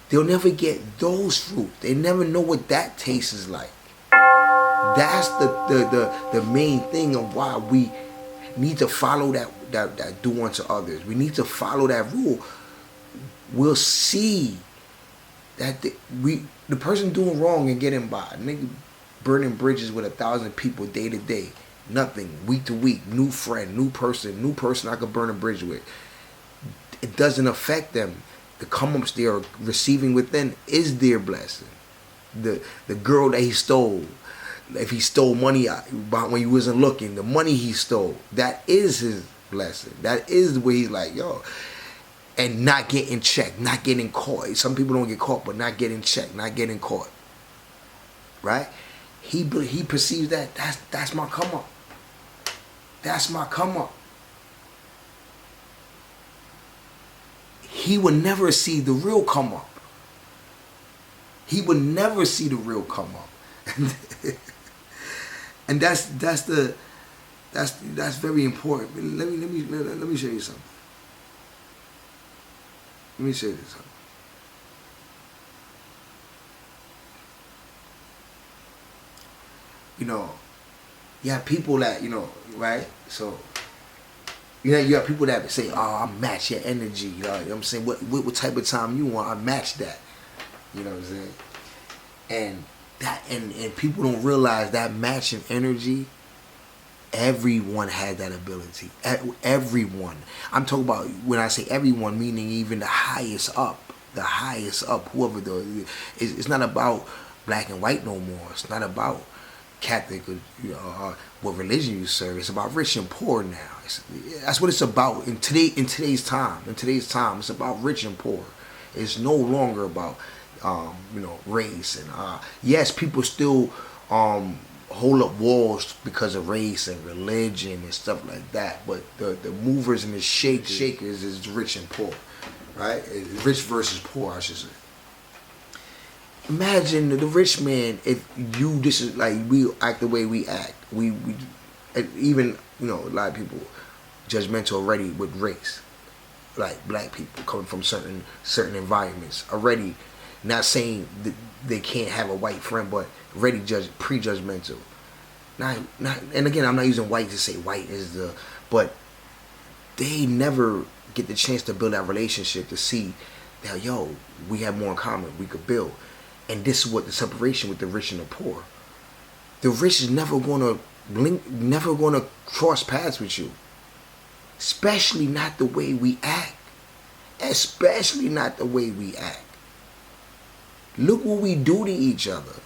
[SPEAKER 3] They'll never get those fruit. They never know what that tastes like. That's the main thing of why we need to follow that do unto others. We need to follow that rule. We'll see that the person doing wrong and getting by, nigga, burning bridges with 1,000 people day to day, nothing, week to week, new friend, new person I could burn a bridge with. It doesn't affect them. The come-ups they are receiving within is their blessing. The girl that he stole, if he stole money when he wasn't looking, the money he stole, that is his blessing. That is where he's like, yo, and not getting checked, not getting caught. Some people don't get caught, but not getting checked, not getting caught. Right? He perceives that that's my come up. That's my come up. He would never see the real come up. He would never see the real come up. And that's very important. Let me show you something. Let me show you something. You know, you have people that, you know, right? So, you know, you have people that say, oh, I match your energy. You know what I'm saying? What type of time you want, I match that. You know what I'm saying? And that and people don't realize that matching energy, everyone has that ability. Everyone. I'm talking about, when I say everyone, meaning even the highest up, whoever it's not about black and white no more. It's not about Catholic or what religion you serve. It's about rich and poor now. That's what it's about in today's time. In today's time, it's about rich and poor. It's no longer about race and yes, people still hold up walls because of race and religion and stuff like that. But the movers and the shakers is rich and poor, right? It's rich versus poor, I should say. Imagine the rich man, if you, this is like, we act the way we act. We even, a lot of people judgmental already with race. Like black people coming from certain environments already, not saying that they can't have a white friend, but already prejudgmental. And again, I'm not using white to say white is but they never get the chance to build that relationship, to see that, yo, we have more in common, we could build. And this is what the separation with the rich and the poor. The rich is never gonna never gonna cross paths with you. Especially not the way we act. Especially not the way we act. Look what we do to each other.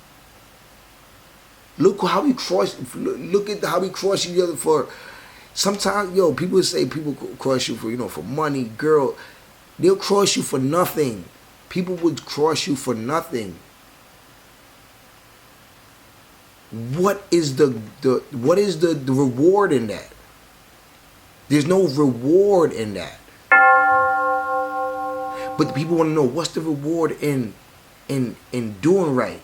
[SPEAKER 3] Look how we cross. Look at how we cross each other for. Sometimes, yo, people say people cross you for, for money, girl. They'll cross you for nothing. People would cross you for nothing. What is the reward in that? There's no reward in that. But the people want to know, what's the reward in doing right?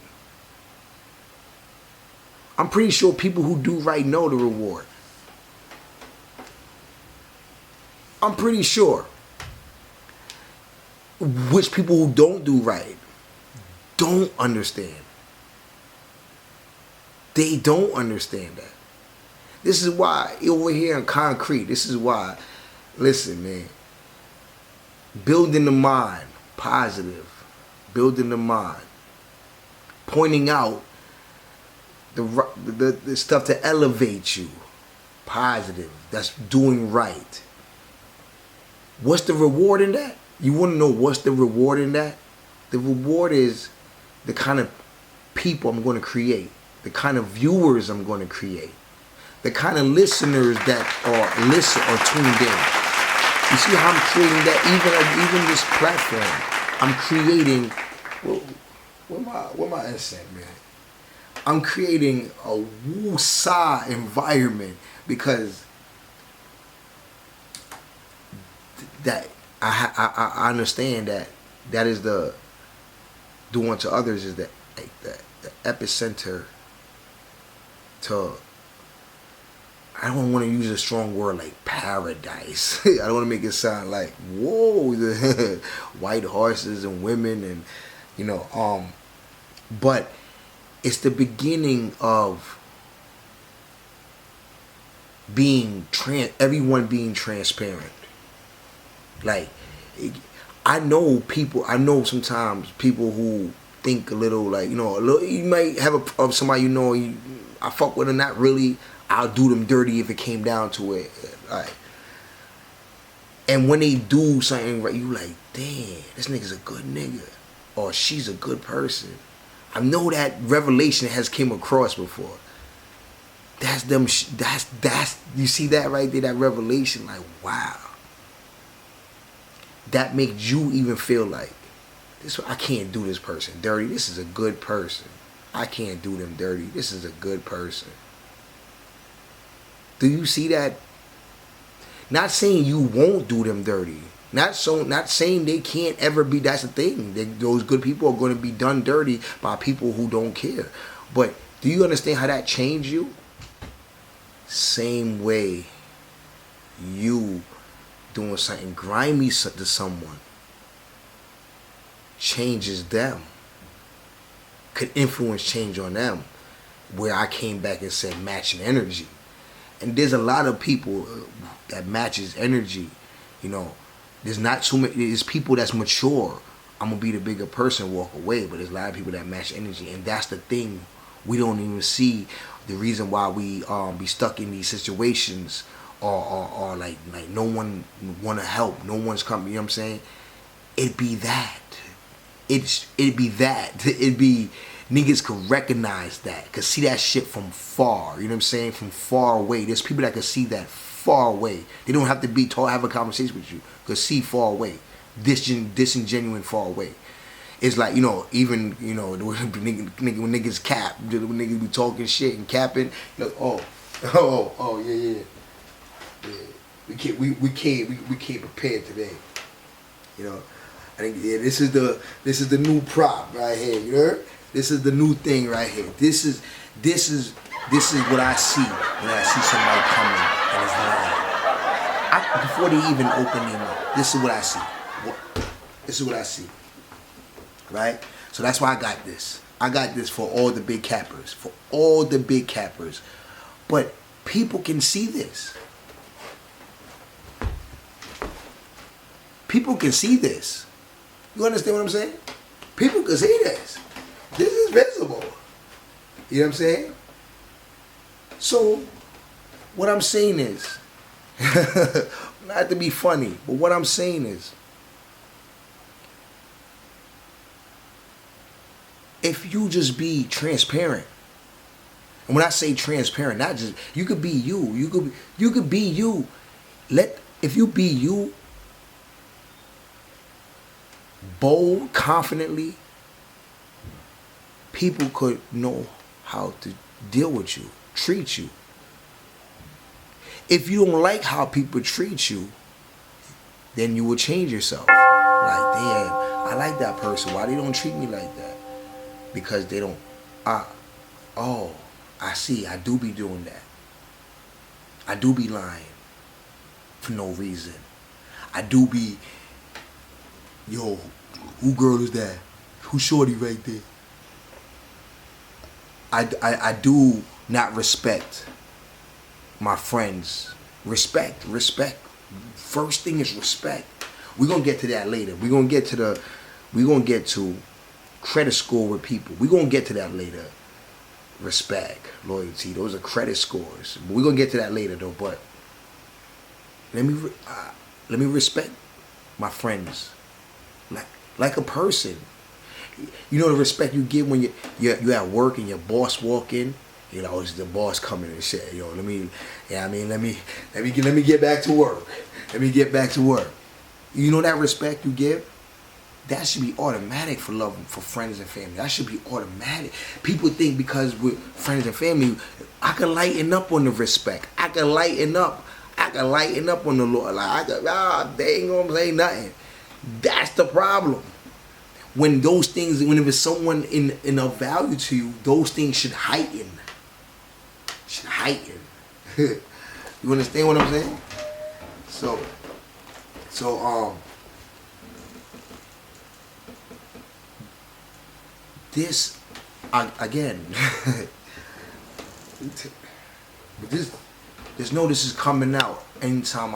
[SPEAKER 3] I'm pretty sure people who do right know the reward. I'm pretty sure. Which people who don't do right don't understand. They don't understand that. This is why, over here in concrete, this is why, listen, man, building the mind, positive, building the mind, pointing out the stuff to elevate you, positive, that's doing right. What's the reward in that? You want to know what's the reward in that? The reward is the kind of people I'm going to create, the kind of viewers I'm going to create, the kind of listeners that are tuned in. You see how I'm creating that? Even this platform, I'm creating. Where my accent, man? I'm creating a woo-saw environment because that I understand that is the do unto others is the epicenter to. I don't want to use a strong word like paradise. I don't want to make it sound like, whoa, the white horses and women and, but it's the beginning of everyone being transparent. Like, I know sometimes people who think a little like, you might have somebody I fuck with or not really. I'll do them dirty if it came down to it. Right. And when they do something right, you like, damn, this nigga's a good nigga. Or she's a good person. I know that revelation has came across before. That's them, that's, you see that right there, that revelation, like, wow. That makes you even feel like, I can't do this person dirty. This is a good person. I can't do them dirty. This is a good person. Do you see that? Not saying you won't do them dirty. Not saying they can't ever be. That's the thing. Those good people are going to be done dirty by people who don't care. But do you understand how that changed you? Same way you doing something grimy to someone changes them. Could influence change on them. Where I came back and said matching energy. And there's a lot of people that matches energy, There's not too many. There's people that's mature. I'm gonna be the bigger person, walk away. But there's a lot of people that match energy, and that's the thing. We don't even see the reason why we be stuck in these situations, or like no one want to help. No one's coming. You know what I'm saying? It'd be that. It'd be. Niggas could recognize that, could see that shit from far, you know what I'm saying? From far away. There's people that could see that far away. They don't have to be tall, have a conversation with you. Could see far away. Disingenuine far away. It's like, even, when niggas cap, when niggas be talking shit and capping, like, yeah. We came prepared today. I think this is the new prop right here, you know? This is the new thing right here. This is what I see when I see somebody coming and it's lying. Before they even open their mouth, this is what I see. This is what I see. Right? So that's why I got this. I got this for all the big cappers. For all the big cappers. But people can see this. People can see this. You understand what I'm saying? People can see this. This is visible. You know what I'm saying? So, what I'm saying is, not to be funny, but what I'm saying is, if you just be transparent, and when I say transparent, not just, you could be you. You could be you. If you be you, bold, confidently, people could know how to deal with you, treat you. If you don't like how people treat you, then you will change yourself. Like, damn, I like that person. Why they don't treat me like that? Because they don't, oh, I see, I do be doing that. I do be lying for no reason. I do be, yo, who girl is that? Who shorty right there? I do not respect my friends. Respect. First thing is respect. We're gonna get to that later. We're gonna get to credit score with people. We're gonna get to that later. Respect, loyalty, those are credit scores. We're gonna get to that later though, but let me respect my friends. Like a person. You know the respect you give when you're at work and your boss walk in. You know, it's the boss coming and say, yo, let me get back to work. Let me get back to work. You know that respect you give? That should be automatic for love, for friends and family. That should be automatic. People think because we're friends and family, I can lighten up on the respect. I can lighten up on the Lord. Like, they ain't gonna say nothing. That's the problem. When those things, when it's someone in of value to you, those things should heighten. You understand what I'm saying? So this again. But this is coming out anytime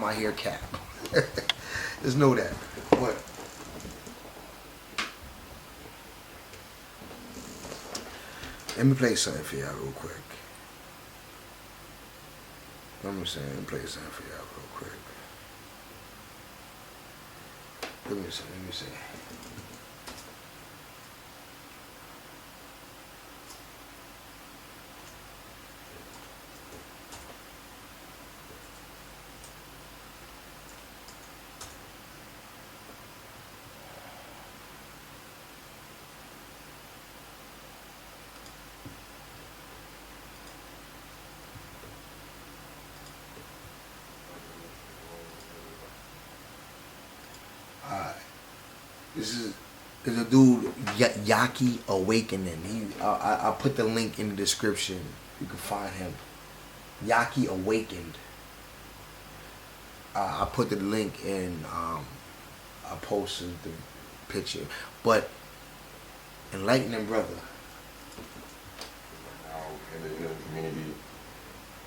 [SPEAKER 3] I hear Cap. Just know that. But let me play something for y'all real quick. Let me play something for y'all real quick. Let me see. There's a dude, Yaki Awakening. I put the link in the description. You can find him. Yaki Awakened. I put the link in. I posted the picture. But enlightening brother.
[SPEAKER 5] In the community,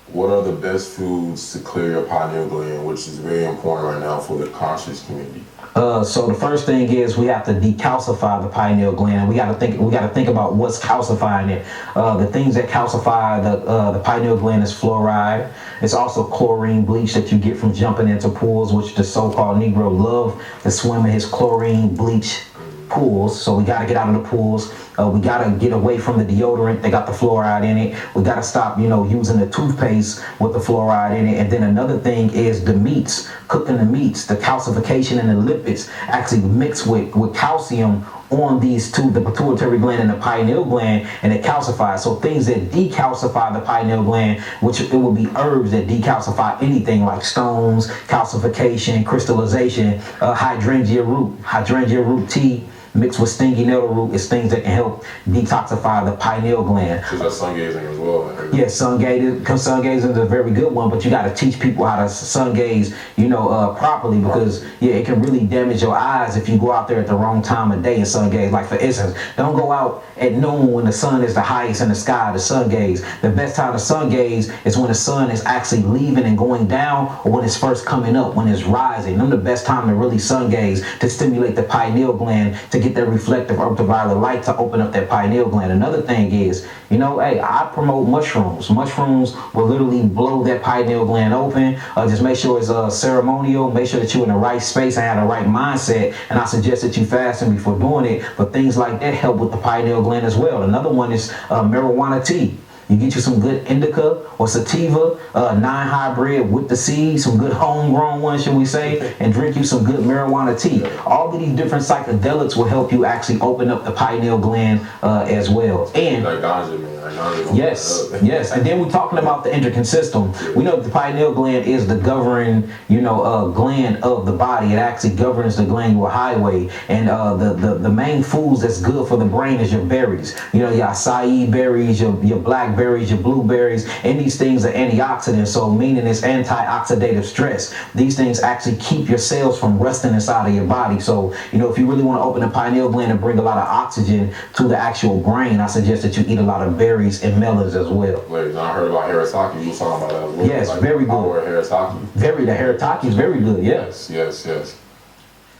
[SPEAKER 5] what are the best foods to clear your pineal gland, which is very important right now for the conscious community?
[SPEAKER 6] So the first thing is we have to decalcify the pineal gland. We got to think about what's calcifying it. The things that calcify the pineal gland is fluoride. It's also chlorine bleach that you get from jumping into pools, which the so-called Negro love to swim in his chlorine bleach pools. So we got to get out of the pools. We got to get away from the deodorant. They got the fluoride in it. We got to stop, using the toothpaste with the fluoride in it. And then another thing is the meats, cooking the meats, the calcification and the lipids actually mix with calcium on these two, the pituitary gland and the pineal gland, and it calcifies. So things that decalcify the pineal gland, which it will be herbs that decalcify anything like stones, calcification, crystallization, hydrangea root tea, mixed with stingy nettle root is things that can help detoxify the pineal gland.
[SPEAKER 5] Because that's sun gazing as well.
[SPEAKER 6] Yeah, sun gazing is a very good one, but you got to teach people how to sun gaze, properly, because it can really damage your eyes if you go out there at the wrong time of day and sun gaze. Like for instance, don't go out at noon when the sun is the highest in the sky to sun gaze. The best time to sun gaze is when the sun is actually leaving and going down, or when it's first coming up, when it's rising. Them the best time to really sun gaze, to stimulate the pineal gland, to get that reflective ultraviolet light to open up that pineal gland. Another thing is, hey, I promote mushrooms. Mushrooms will literally blow that pineal gland open. Just make sure it's ceremonial. Make sure that you're in the right space and have the right mindset. And I suggest that you fasting before doing it. But things like that help with the pineal gland as well. Another one is marijuana tea. You get you some good indica or sativa, 9 hybrid with the seeds, some good homegrown ones, should we say, and drink you some good marijuana tea. All of these different psychedelics will help you actually open up the pineal gland as well. And
[SPEAKER 5] like ganja, man.
[SPEAKER 6] Yes. And then we're talking about the endocrine system. We know that the pineal gland is the governing, gland of the body. It actually governs the glandular highway. And the main foods that's good for the brain is your berries. Your acai berries, your blackberries, your blueberries, and these things are antioxidants. So meaning it's antioxidative stress. These things actually keep your cells from rusting inside of your body. So, if you really want to open the pineal gland and bring a lot of oxygen to the actual brain, I suggest that you eat a lot of berries and melons as well.
[SPEAKER 5] Wait, I heard about Harataki. You was talking about that as well.
[SPEAKER 6] Yes, very good.
[SPEAKER 5] Harataki.
[SPEAKER 6] The Harataki is very good.
[SPEAKER 5] Yes.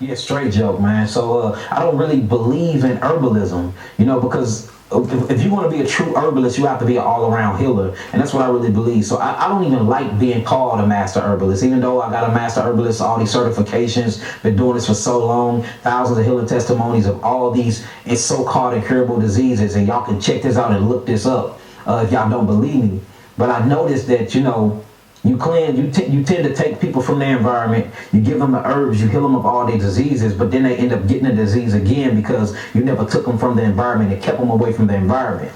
[SPEAKER 6] Yeah, straight joke, man. So I don't really believe in herbalism, because if you want to be a true herbalist, you have to be an all-around healer, and that's what I really believe. So I don't even like being called a master herbalist, even though I got a master herbalist, all these certifications, been doing this for so long, thousands of healing testimonies of all these so-called incurable diseases, and y'all can check this out and look this up if y'all don't believe me. But I noticed that, you tend to take people from their environment, you give them the herbs, you heal them of all their diseases, but then they end up getting a disease again because you never took them from the environment and kept them away from the environment.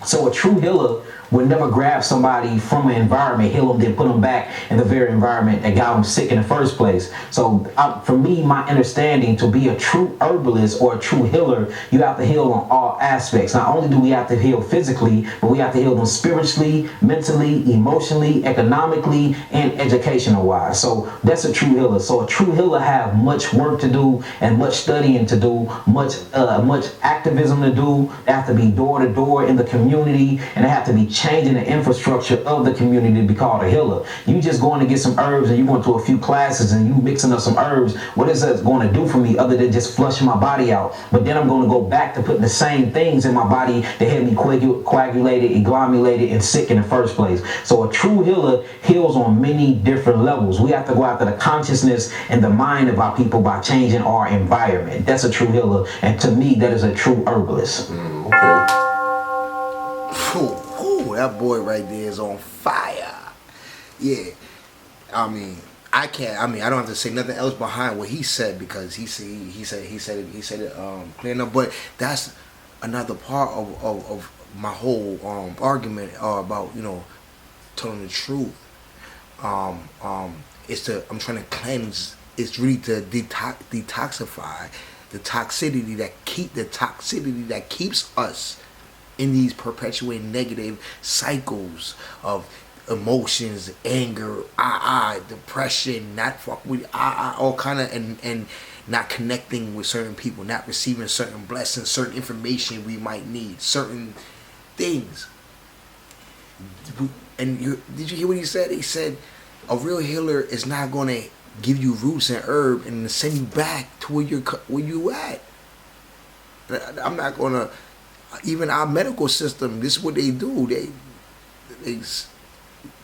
[SPEAKER 6] So a true healer would never grab somebody from an environment, heal them, then put them back in the very environment that got them sick in the first place. So for me, my understanding, to be a true herbalist or a true healer, you have to heal on all aspects. Not only do we have to heal physically, but we have to heal them spiritually, mentally, emotionally, economically, and educational wise. So that's a true healer. So a true healer have much work to do and much studying to do, much activism to do. They have to be door to door in the community, and they have to be changing the infrastructure of the community to be called a healer. You just going to get some herbs and you going to a few classes and you mixing up some herbs. What is that going to do for me other than just flushing my body out? But then I'm going to go back to putting the same things in my body that had me coagulated, agglomerated, and sick in the first place. So a true healer heals on many different levels. We have to go after the consciousness and the mind of our people by changing our environment. That's a true healer. And to me, that is a true herbalist.
[SPEAKER 5] Okay.
[SPEAKER 3] That boy right there is on fire. Yeah. I don't have to say nothing else behind what he said, because he said it clear enough. But that's another part of my whole argument about telling the truth. I'm trying to cleanse. It's really to detoxify the toxicity that keeps us in these perpetuating negative cycles of emotions, anger, depression, not fuck with all kind of, and not connecting with certain people, not receiving certain blessings, certain information we might need, certain things. And did you hear what he said? He said a real healer is not going to give you roots and herb and send you back to where you at. I'm not going to. Even our medical system, this is what they do. They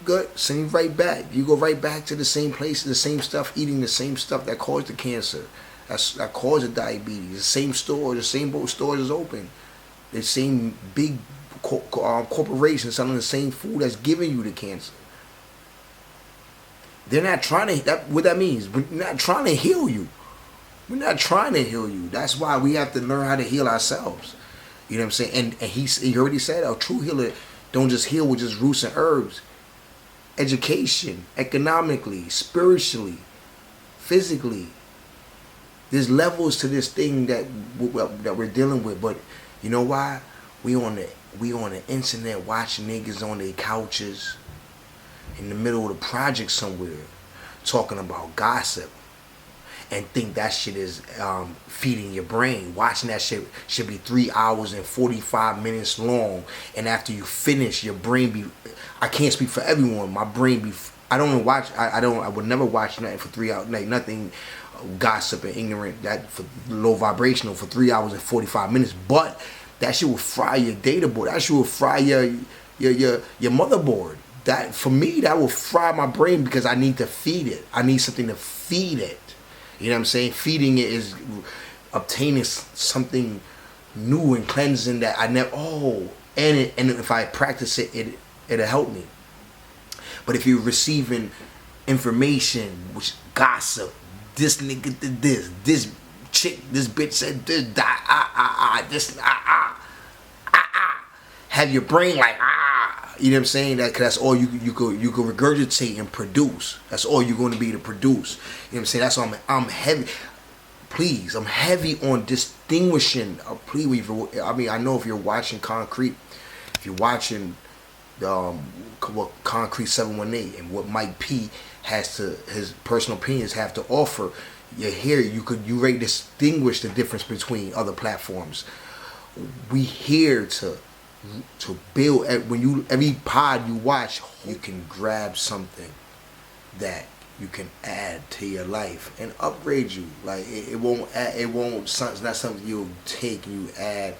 [SPEAKER 3] good, send you right back. You go right back to the same place, the same stuff, eating the same stuff that caused the cancer, that caused the diabetes. The same store, the same boat stores is open. The same big corporations selling the same food that's giving you the cancer. They're not trying to. What that means? We're not trying to heal you. We're not trying to heal you. That's why we have to learn how to heal ourselves. You know what I'm saying? And he already said a true healer don't just heal with just roots and herbs. Education, economically, spiritually, physically. There's levels to this thing that we're dealing with, but you know why? We on the internet watching niggas on their couches in the middle of the project somewhere talking about gossip and think that shit is feeding your brain. Watching that shit should be 3 hours and 45 minutes long, and after you finish, your brain be, I can't speak for everyone, my brain be, I don't watch, I would never watch nothing for 3 hours, like nothing gossip and ignorant, that for low vibrational for 3 hours and 45 minutes, but that shit will fry your data board, that shit will fry your motherboard. That, for me, that will fry my brain because I need to feed it. I need something to feed it. You know what I'm saying? Feeding it is obtaining something new and cleansing that I never, and if I practice it, it'll help me. But if you're receiving information, which gossip, this nigga did this chick, this bitch said this, have your brain like, you know what I'm saying? That, 'cause that's all you could regurgitate and produce. That's all you're going to be able to produce. You know what I'm saying? That's why I'm heavy. Please, I'm heavy on distinguishing. Please, I mean, I know if you're watching Concrete, if you're watching what Concrete 718 and what Mike P has to, his personal opinions have to offer, you already distinguish the difference between other platforms. We here to build. When every pod you watch, you can grab something that you can add to your life and upgrade you. Like it won't. It's not something you'll take and you add,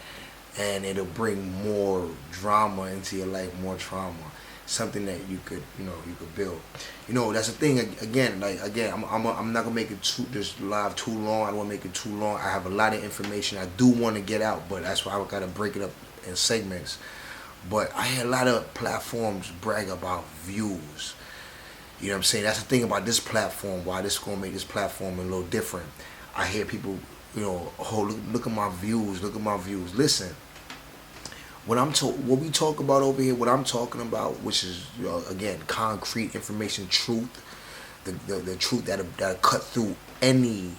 [SPEAKER 3] and it'll bring more drama into your life, more trauma. Something that you could build. That's the thing. Again, I'm not gonna make it this live too long. I don't want to make it too long. I have a lot of information I do want to get out, but that's why I gotta break it up in segments. But I hear a lot of platforms brag about views. You know what I'm saying? That's the thing about this platform, why this is gonna make this platform a little different. I hear people, look at my views, Listen, what we talk about over here, what I'm talking about, which is again concrete information, truth, the truth that cut through any,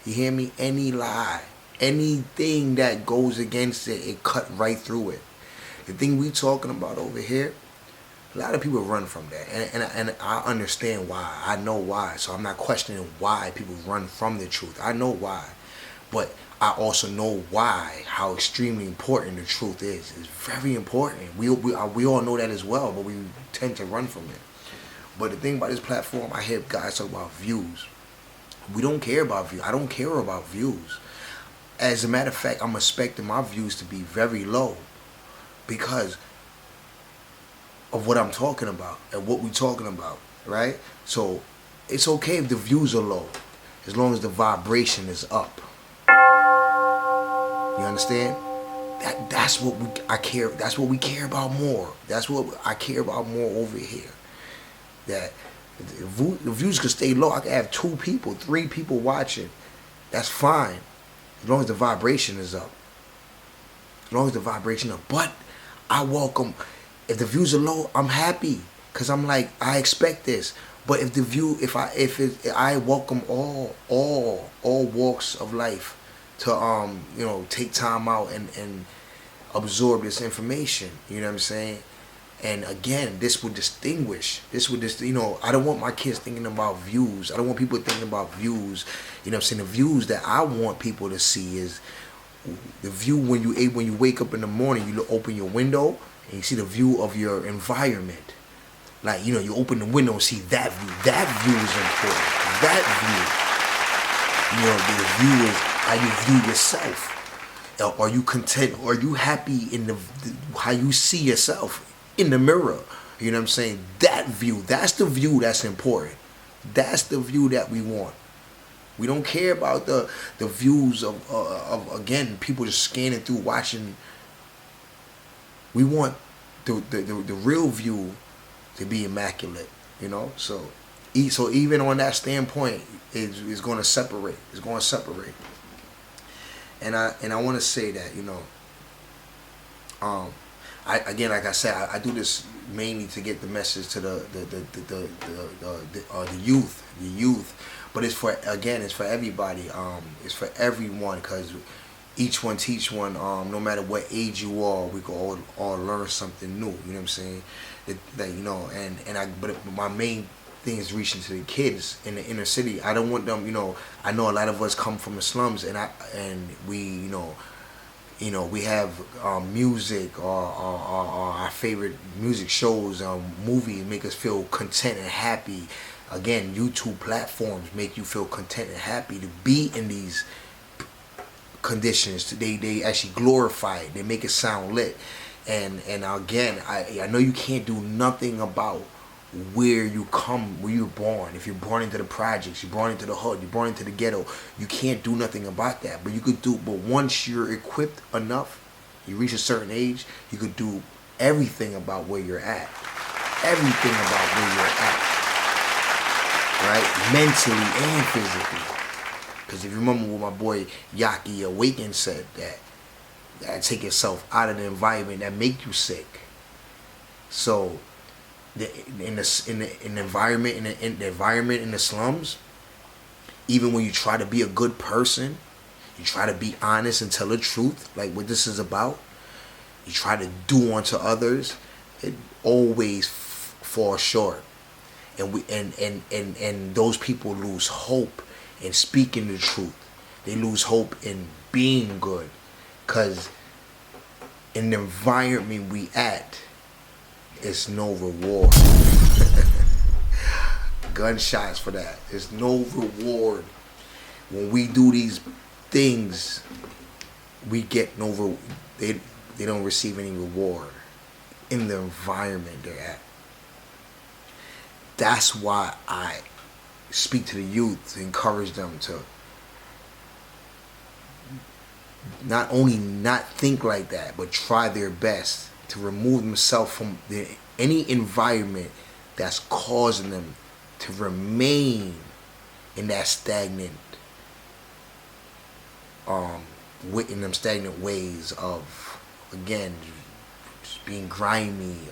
[SPEAKER 3] you hear me? Any lie. Anything that goes against it cut right through it. The thing we talking about over here, a lot of people run from that, and I understand why. I know why, so I'm not questioning why people run from the truth. I know why, but I also know why, how extremely important the truth is. It's very important. We all know that as well, but we tend to run from it. But the thing about this platform, I hear guys talk about views. We don't care about views. I don't care about views. As a matter of fact, I'm expecting my views to be very low because of what I'm talking about and what we're talking about, right? So it's okay if the views are low as long as the vibration is up. You understand? That's what I care. That's what we care about more. That's what I care about more over here. That the views could stay low. I could have 2 people, 3 people watching. That's fine. As long as the vibration is up. But I welcome, if the views are low, I'm happy. Cause I'm like, I expect this. But if I welcome all walks of life to take time out and absorb this information. You know what I'm saying? And again, this would distinguish. I don't want my kids thinking about views. I don't want people thinking about views. You know what I'm saying? The views that I want people to see is the view when you wake up in the morning, you open your window and you see the view of your environment. Like, you open the window and see that view. That view is important. That view. The view is how you view yourself. Are you content? Are you happy in how you see yourself in the mirror? You know what I'm saying? That view. That's the view that's important. That's the view that we want. We don't care about the views of again, people just scanning through, watching. We want the real view to be immaculate, So even on that standpoint, it's going to separate. It's going to separate. And I want to say that, again, like I said, I do this mainly to get the message to the youth, but it's for everybody. It's for everyone, because each one teach one. No matter what age you are, we can all learn something new. You know what I'm saying? But my main thing is reaching to the kids in the inner city. I don't want them. I know a lot of us come from the slums, and we we have music or our favorite music shows, movies make us feel content and happy. Again, YouTube platforms make you feel content and happy to be in these conditions. They actually glorify it. They make it sound lit. And again, I know you can't do nothing about where you were born. If you're born into the projects, you're born into the hood, you're born into the ghetto, you can't do nothing about that. But once you're equipped enough, you reach a certain age, you could do everything about where you're at. Everything about where you're at. Right? Mentally and physically. Because if you remember what my boy Yaki Awaken said, that take yourself out of the environment that make you sick. So in the environment in the slums, even when you try to be a good person, you try to be honest and tell the truth, like what this is about, you try to do unto others, it always falls short. And those people lose hope in speaking the truth. They lose hope in being good, because in the environment we at, it's no reward. Gunshots for that. There's no reward. When we do these things, we get no they don't receive any reward in the environment they're at. That's why I speak to the youth to encourage them to not only not think like that, but try their best to remove themselves from any environment that's causing them to remain in that stagnant, in them stagnant ways of, again, just being grimy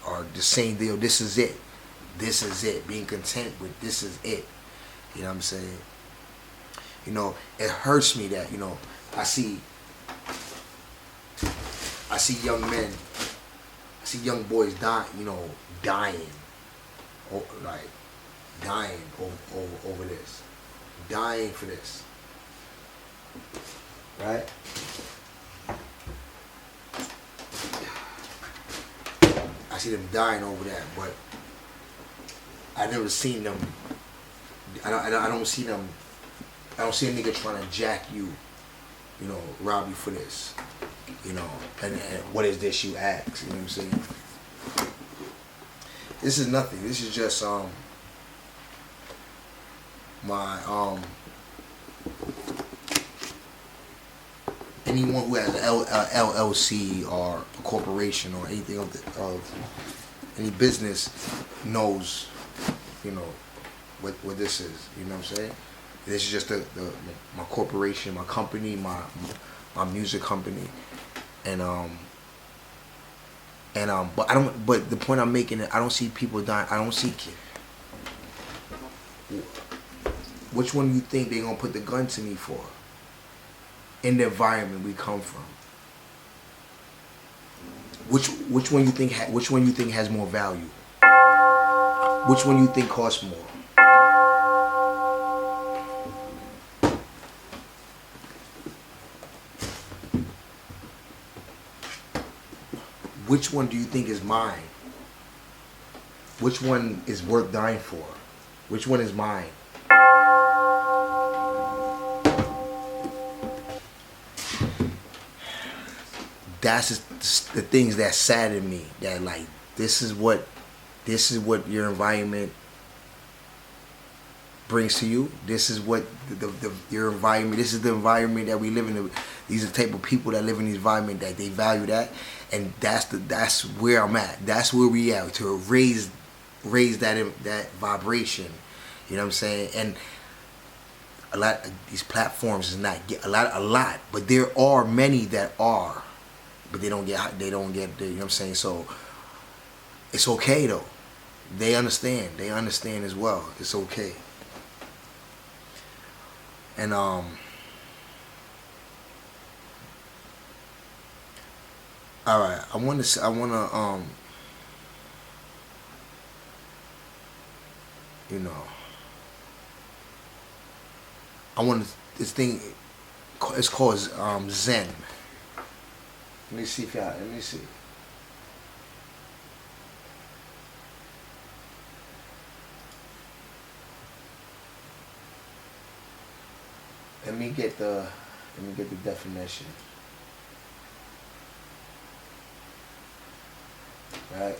[SPEAKER 3] or just saying, this is it. This is it. Being content with this is it. You know what I'm saying? It hurts me that, I see young men, I see young boys dying, dying over this, dying for this, right? I see them dying over that, but I never seen them. I don't see them. I don't see a nigga trying to jack you, rob you for this, and what is this you ask? You know what I'm saying? This is nothing. This is just my anyone who has an LLC or a corporation or anything of any business knows, what this is. You know what I'm saying? This is just my corporation, my company, my music company, but But the point I'm making is, I don't see people dying. I don't see kids. Which one you think they gonna put the gun to me for? In the environment we come from. Which one you think has more value? Which one you think costs more? Which one do you think is mine? Which one is worth dying for? Which one is mine? That's just the things that sadden me. That this is what your environment brings to you. This is what your environment. This is the environment that we live in. These are the type of people that live in this environment that they value that, and that's where I'm at. That's where we at, to raise that vibration. You know what I'm saying? And a lot of these platforms is not a lot, but there are many that are. but they don't get the, you know what I'm saying. So it's okay though. They understand as well. It's okay. And all right, I want to you know, I want to, this thing, it's called Zen. Let me see if let me see. Let me get the definition. Right?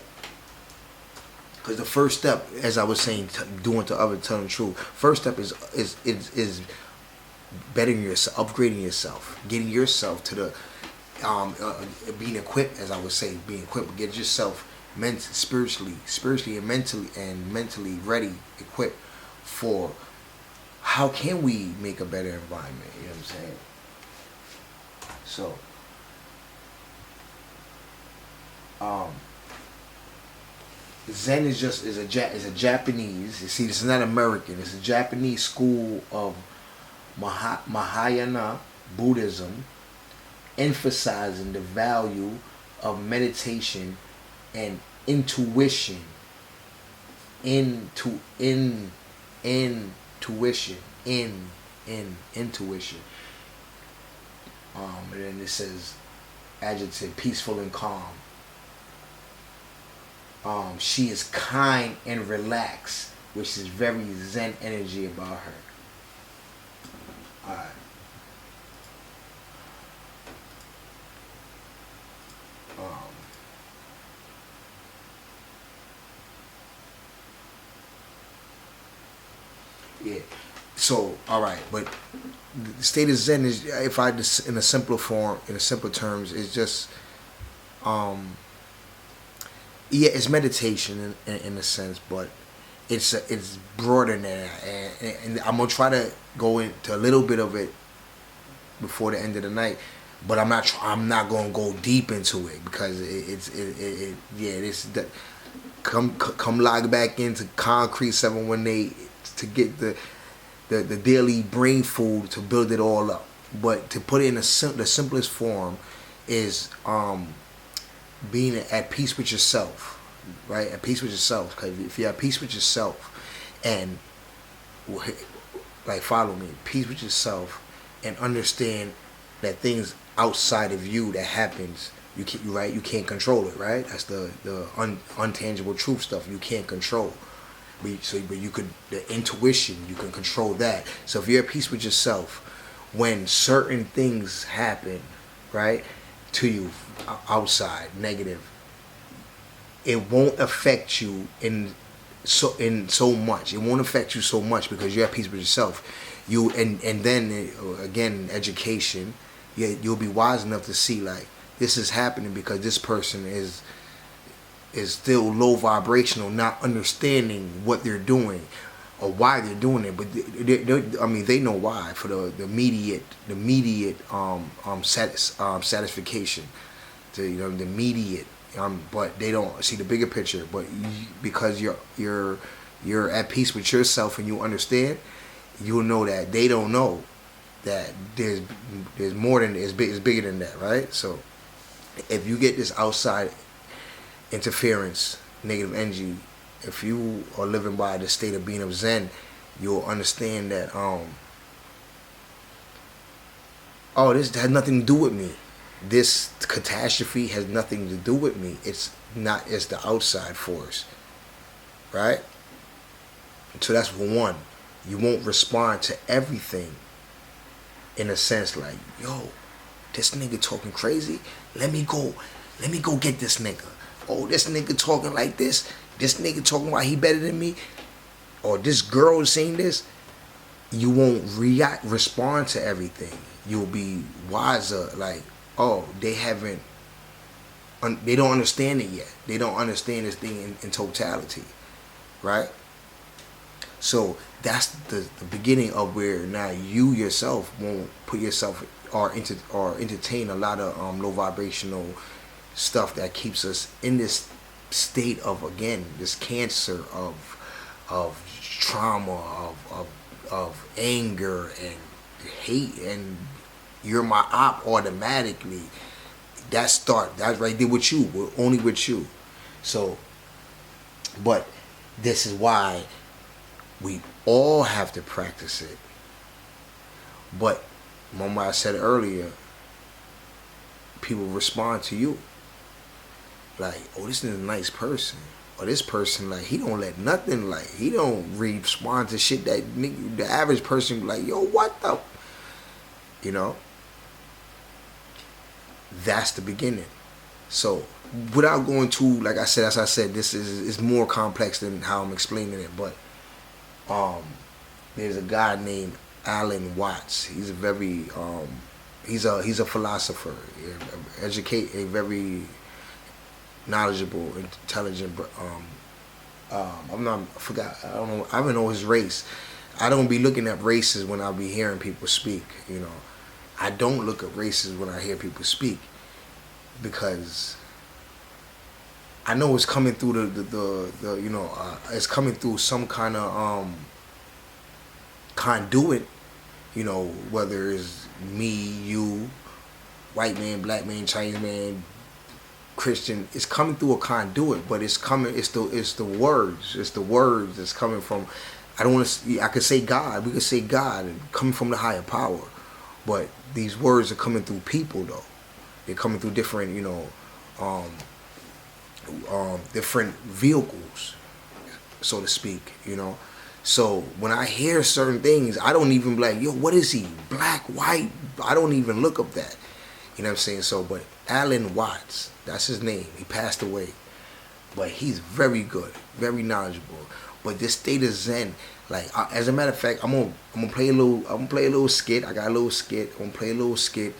[SPEAKER 3] Because the first step, as I was saying, telling the truth. First step is bettering yourself, upgrading yourself, getting yourself to the being equipped, as I would say, being equipped. Get yourself spiritually and mentally ready, equipped for how can we make a better environment. You know what I'm saying? So, Zen is a Japanese. You see, this is not American. It's a Japanese school of Mahayana Buddhism, emphasizing the value of meditation and intuition. Intuition. And then it says adjective, peaceful and calm. She is kind and relaxed, which is very Zen energy about her. Alright. Yeah. So, alright, but the state of Zen is, if I just in a simpler form, in a simpler terms, is just yeah, it's meditation in a sense, but it's broader than that, and I'm gonna try to go into a little bit of it before the end of the night, but I'm not gonna go deep into it because it's that come log back into Concrete 718 to get the daily brain food to build it all up. But to put it in the simplest form is being at peace with yourself, right? At peace with yourself. Because if you're at peace with yourself and, like, follow me, peace with yourself and understand that things outside of you that happens, you can't control it, right? That's the untangible truth stuff you can't control. But you could, the intuition, you can control that. So if you're at peace with yourself, when certain things happen, right, to you outside, negative, it won't affect you in so much. It won't affect you so much because you're at peace with yourself. And then again, education, you'll be wise enough to see, like, this is happening because this person is still low vibrational, not understanding what they're doing or why they're doing it. But they know why, for the immediate satisfaction, the immediate. But they don't see the bigger picture. But because you're at peace with yourself and you understand, you'll know that they don't know that there's more than it's bigger than that, right? So if you get this outside interference, negative energy, if you are living by the state of being of Zen, you'll understand that this has nothing to do with me. This catastrophe has nothing to do with me. It's the outside force, right? So that's one. You won't respond to everything in a sense like, yo, this nigga talking crazy. Let me go get this nigga. Oh, this nigga talking like this. This nigga talking about he better than me. Or this girl saying this. You won't respond to everything. You'll be wiser. Like, oh, they don't understand it yet. They don't understand this thing in totality, right? So that's the beginning of where now you yourself won't put yourself or entertain a lot of low vibrational stuff that keeps us in this state of, again, this cancer of trauma, of anger and hate, and you're my op automatically. That's right there with you, only with you. So, but this is why we all have to practice it. But Mama, I said earlier, people respond to you like, oh, this is a nice person, or this person, like, he don't let nothing, like, he don't respond to shit that the average person like, yo, what the, you know. That's the beginning. So without going too, like I said, as I said, this is more complex than how I'm explaining it. But there's a guy named Alan Watts. He's a very he's a philosopher, a very knowledgeable, intelligent. I don't know his race. I don't be looking at races when I be hearing people speak. You know, I don't look at races when I hear people speak, because I know it's coming through the you know, it's coming through some kind of conduit, you know, whether it's me, you, white man, black man, Chinese man, Christian. It's coming through a conduit, but it's the words that's coming from. I don't want to. I could say God. We could say God, and coming from the higher power. But these words are coming through people, though. They're coming through different, you know, different vehicles, so to speak, you know. So when I hear certain things, I don't even be like, yo, what is he? Black, white? I don't even look up that. You know what I'm saying? So, but Alan Watts, that's his name. He passed away. But he's very good, very knowledgeable. But this state of Zen, like, as a matter of fact, I'm gonna play a little skit. I got a little skit. I'm gonna play a little skit.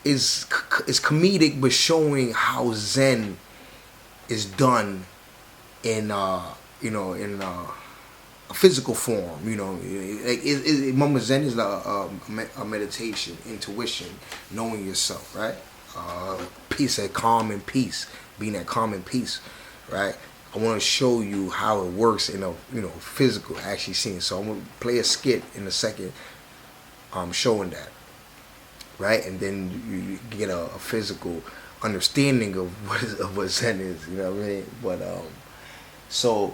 [SPEAKER 3] It's comedic, but showing how Zen is done in you know, in a physical form. You know, like Mama, Zen is a meditation, intuition, knowing yourself, right? Peace, at calm and peace, being at calm and peace, right? I want to show you how it works in a, you know, physical, actually seeing. So I'm gonna play a skit in a second, showing that, right? And then you get a physical understanding of what Zen is. You know what I mean? But so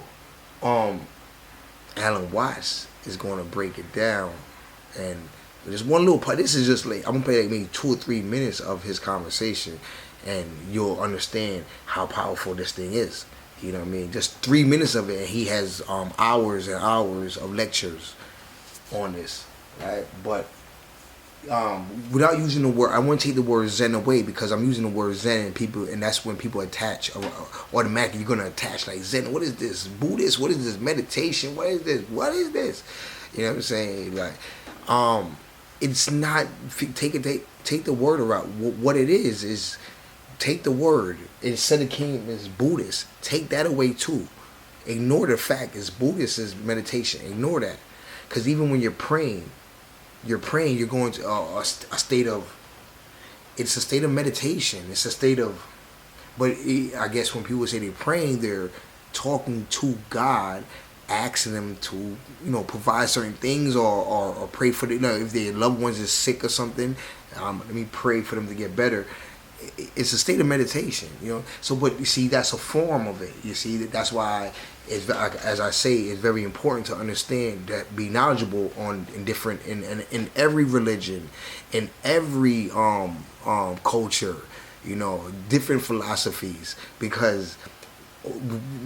[SPEAKER 3] Alan Watts is going to break it down, and there's one little part. This is just like, I'm gonna play like maybe 2 or 3 minutes of his conversation, and you'll understand how powerful this thing is. You know what I mean? Just 3 minutes of it, and he has hours and hours of lectures on this, right? But without using the word, I want to take the word Zen away, because I'm using the word Zen, and that's when people attach, automatically you're going to attach, like, Zen, what is this? Buddhist? What is this? Meditation? What is this? What is this? You know what I'm saying? Like, it's not, take the word around. What it is take the word, instead of came as Buddhist, take that away too. Ignore the fact it's Buddhist is meditation. Ignore that. Because even when you're praying, you're going to a state of, it's a state of meditation. It's a state of, but I guess when people say they're praying, they're talking to God, asking them to, you know, provide certain things, or pray for them. You know, if their loved ones is sick or something, let me pray for them to get better. It's a state of meditation, you know. So, but you see, that's a form of it. You see, that's why, as I say, it's very important to understand that, be knowledgeable in every religion, in every culture, you know, different philosophies, because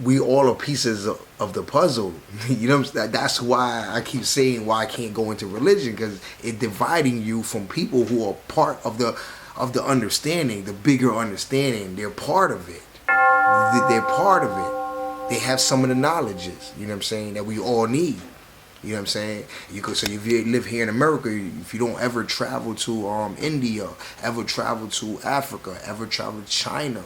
[SPEAKER 3] we all are pieces of the puzzle. You know, that's why I keep saying why I can't go into religion, because it's dividing you from people who are part of the understanding, the bigger understanding. They're part of it. They're part of it. They have some of the knowledges, you know what I'm saying, that we all need. You know what I'm saying? So if you live here in America, if you don't ever travel to India, ever travel to Africa, ever travel to China,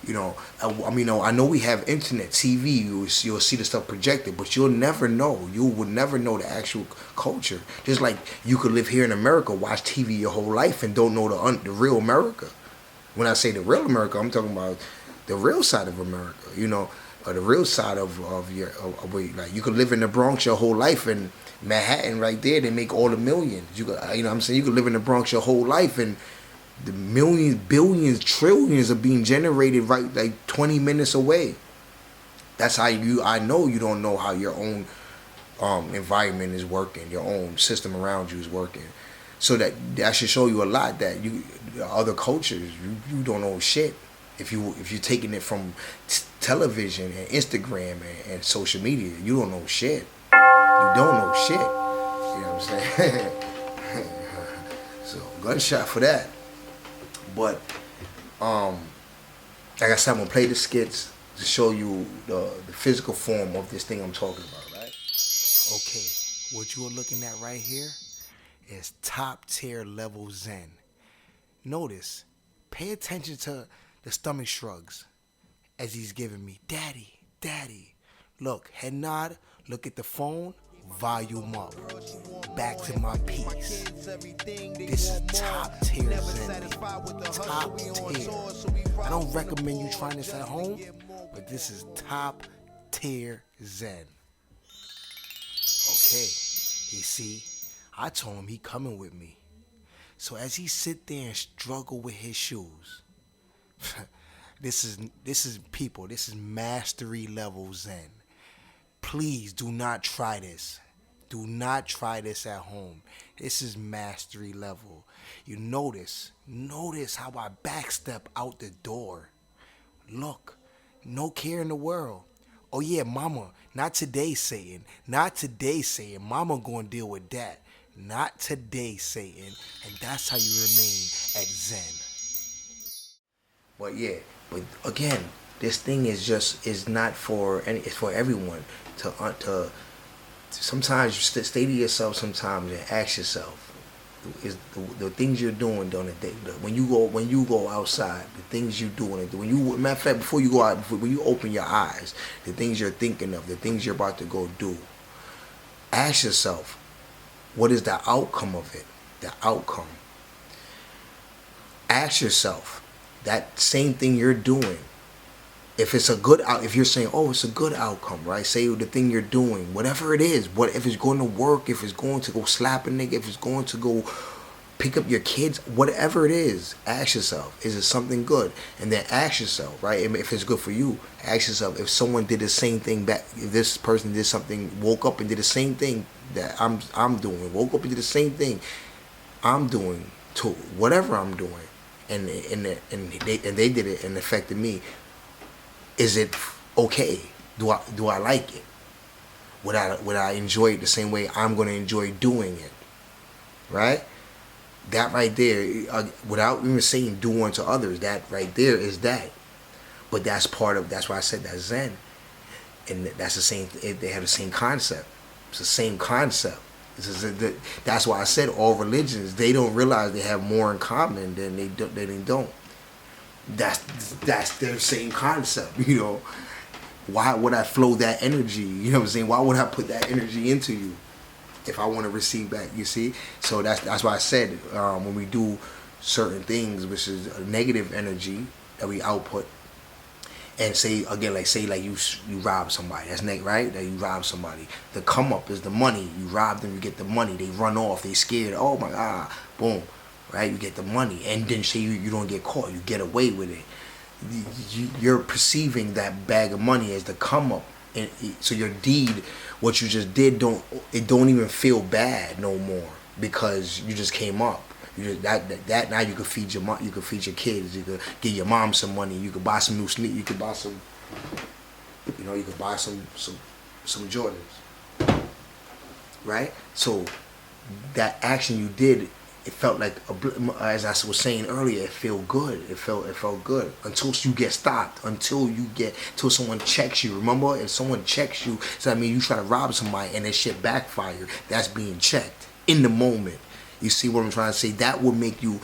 [SPEAKER 3] You know, I mean, I know we have internet, TV. You'll see the stuff projected, but you'll never know. You would never know the actual culture. Just like you could live here in America, watch TV your whole life, and don't know the real America. When I say the real America, I'm talking about the real side of America. You know, or the real side of like you could live in the Bronx your whole life, and Manhattan right there, they make all the millions. You could, you know what I'm saying? You could live in the Bronx your whole life, and the millions, billions, trillions are being generated right like 20 minutes away. That's how I know you don't know how your own environment is working, your own system around you is working. So that should show you a lot that you other cultures you don't know shit. If you're taking it from television and Instagram and social media, you don't know shit. You don't know shit. You know what I'm saying? So gunshot for that. But like I said, I'm gonna play the skits to show you the physical form of this thing I'm talking about, right? Okay, what you are looking at right here is top tier level Zen. Notice, pay attention to the stomach shrugs as he's giving me, Daddy, Daddy. Look, head nod, look at the phone, volume up. Back to my piece. This is top tier Zen. Top tier. I don't recommend you trying this at home, but this is top tier Zen. Okay, you see, I told him he coming with me. So as he sit there and struggle with his shoes, this is people, this is mastery level Zen. Please do not try this. Do not try this at home. This is mastery level. You notice how I backstep out the door. Look, no care in the world. Oh yeah, mama, not today, Satan. Not today, Satan. Mama gonna deal with that. Not today, Satan. And that's how you remain at Zen. But yeah, but again, this thing is not for any. It's for everyone to. Sometimes you stay to yourself. Sometimes and ask yourself, is the things you're doing during the day. When you go outside, the things you do matter of fact, before you go out, when you open your eyes, the things you're thinking of, the things you're about to go do. Ask yourself, what is the outcome of it? The outcome. Ask yourself that same thing you're doing. If it's a good if you're saying, oh, it's a good outcome, right? Say the thing you're doing, whatever it is, if it's going to work, if it's going to go slap a nigga, if it's going to go pick up your kids, whatever it is, ask yourself, is it something good? And then ask yourself, right? If it's good for you, ask yourself, if someone did the same thing back, if this person did something, woke up and did the same thing that I'm doing, woke up and did the same thing I'm doing to whatever I'm doing, and they did it and affected me. Is it okay? Do I like it? Would I enjoy it the same way I'm going to enjoy doing it? Right? That right there, without even saying do unto others, that right there is that. But that's why I said that's Zen. And that's the same, they have the same concept. It's the same concept. That's why I said all religions, they don't realize they have more in common than they don't. That's their same concept, you know. Why would I flow that energy? You know what I'm saying? Why would I put that energy into you if I want to receive back? You see? So that's why I said when we do certain things, which is a negative energy that we output, and say again, like you rob somebody. That's negative, right? That you rob somebody. The come up is the money. You rob them, you get the money. They run off. They scared. Oh my God! Boom. Right, you get the money, and then say you don't get caught, you get away with it. You're perceiving that bag of money as the come up, and so your deed, what you just did, don't even feel bad no more because you just came up. You just, that now you can feed your mom, you can feed your kids, you could give your mom some money, you could buy some new sneakers, you could buy some, you could buy some Jordans, right? So that action you did. It felt like, as I was saying earlier, it felt good. It felt good until you get stopped, until someone checks you. Remember, if someone checks you, so I mean, you try to rob somebody and that shit backfire. That's being checked in the moment. You see what I'm trying to say? That will make you,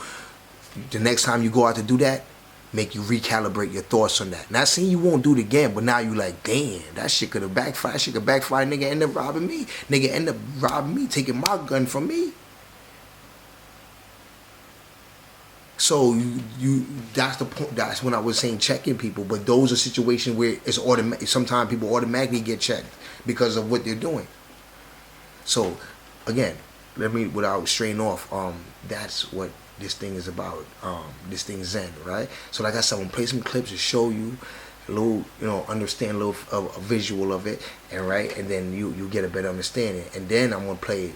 [SPEAKER 3] the next time you go out to do that, make you recalibrate your thoughts on that. Not saying you won't do it again, but now you like, damn, that shit could have backfired. That shit could backfire. Nigga end up robbing me. Nigga end up robbing me, taking my gun from me. So you that's the point. That's when I was saying checking people. But those are situations where it's automatic. Sometimes people automatically get checked because of what they're doing. So again, let me, without straying off, that's what this thing is about. This thing Zen, right? So like I said, I'm gonna play some clips to show you a little, understand a little a visual of it, and right, and then you get a better understanding. And then I'm gonna play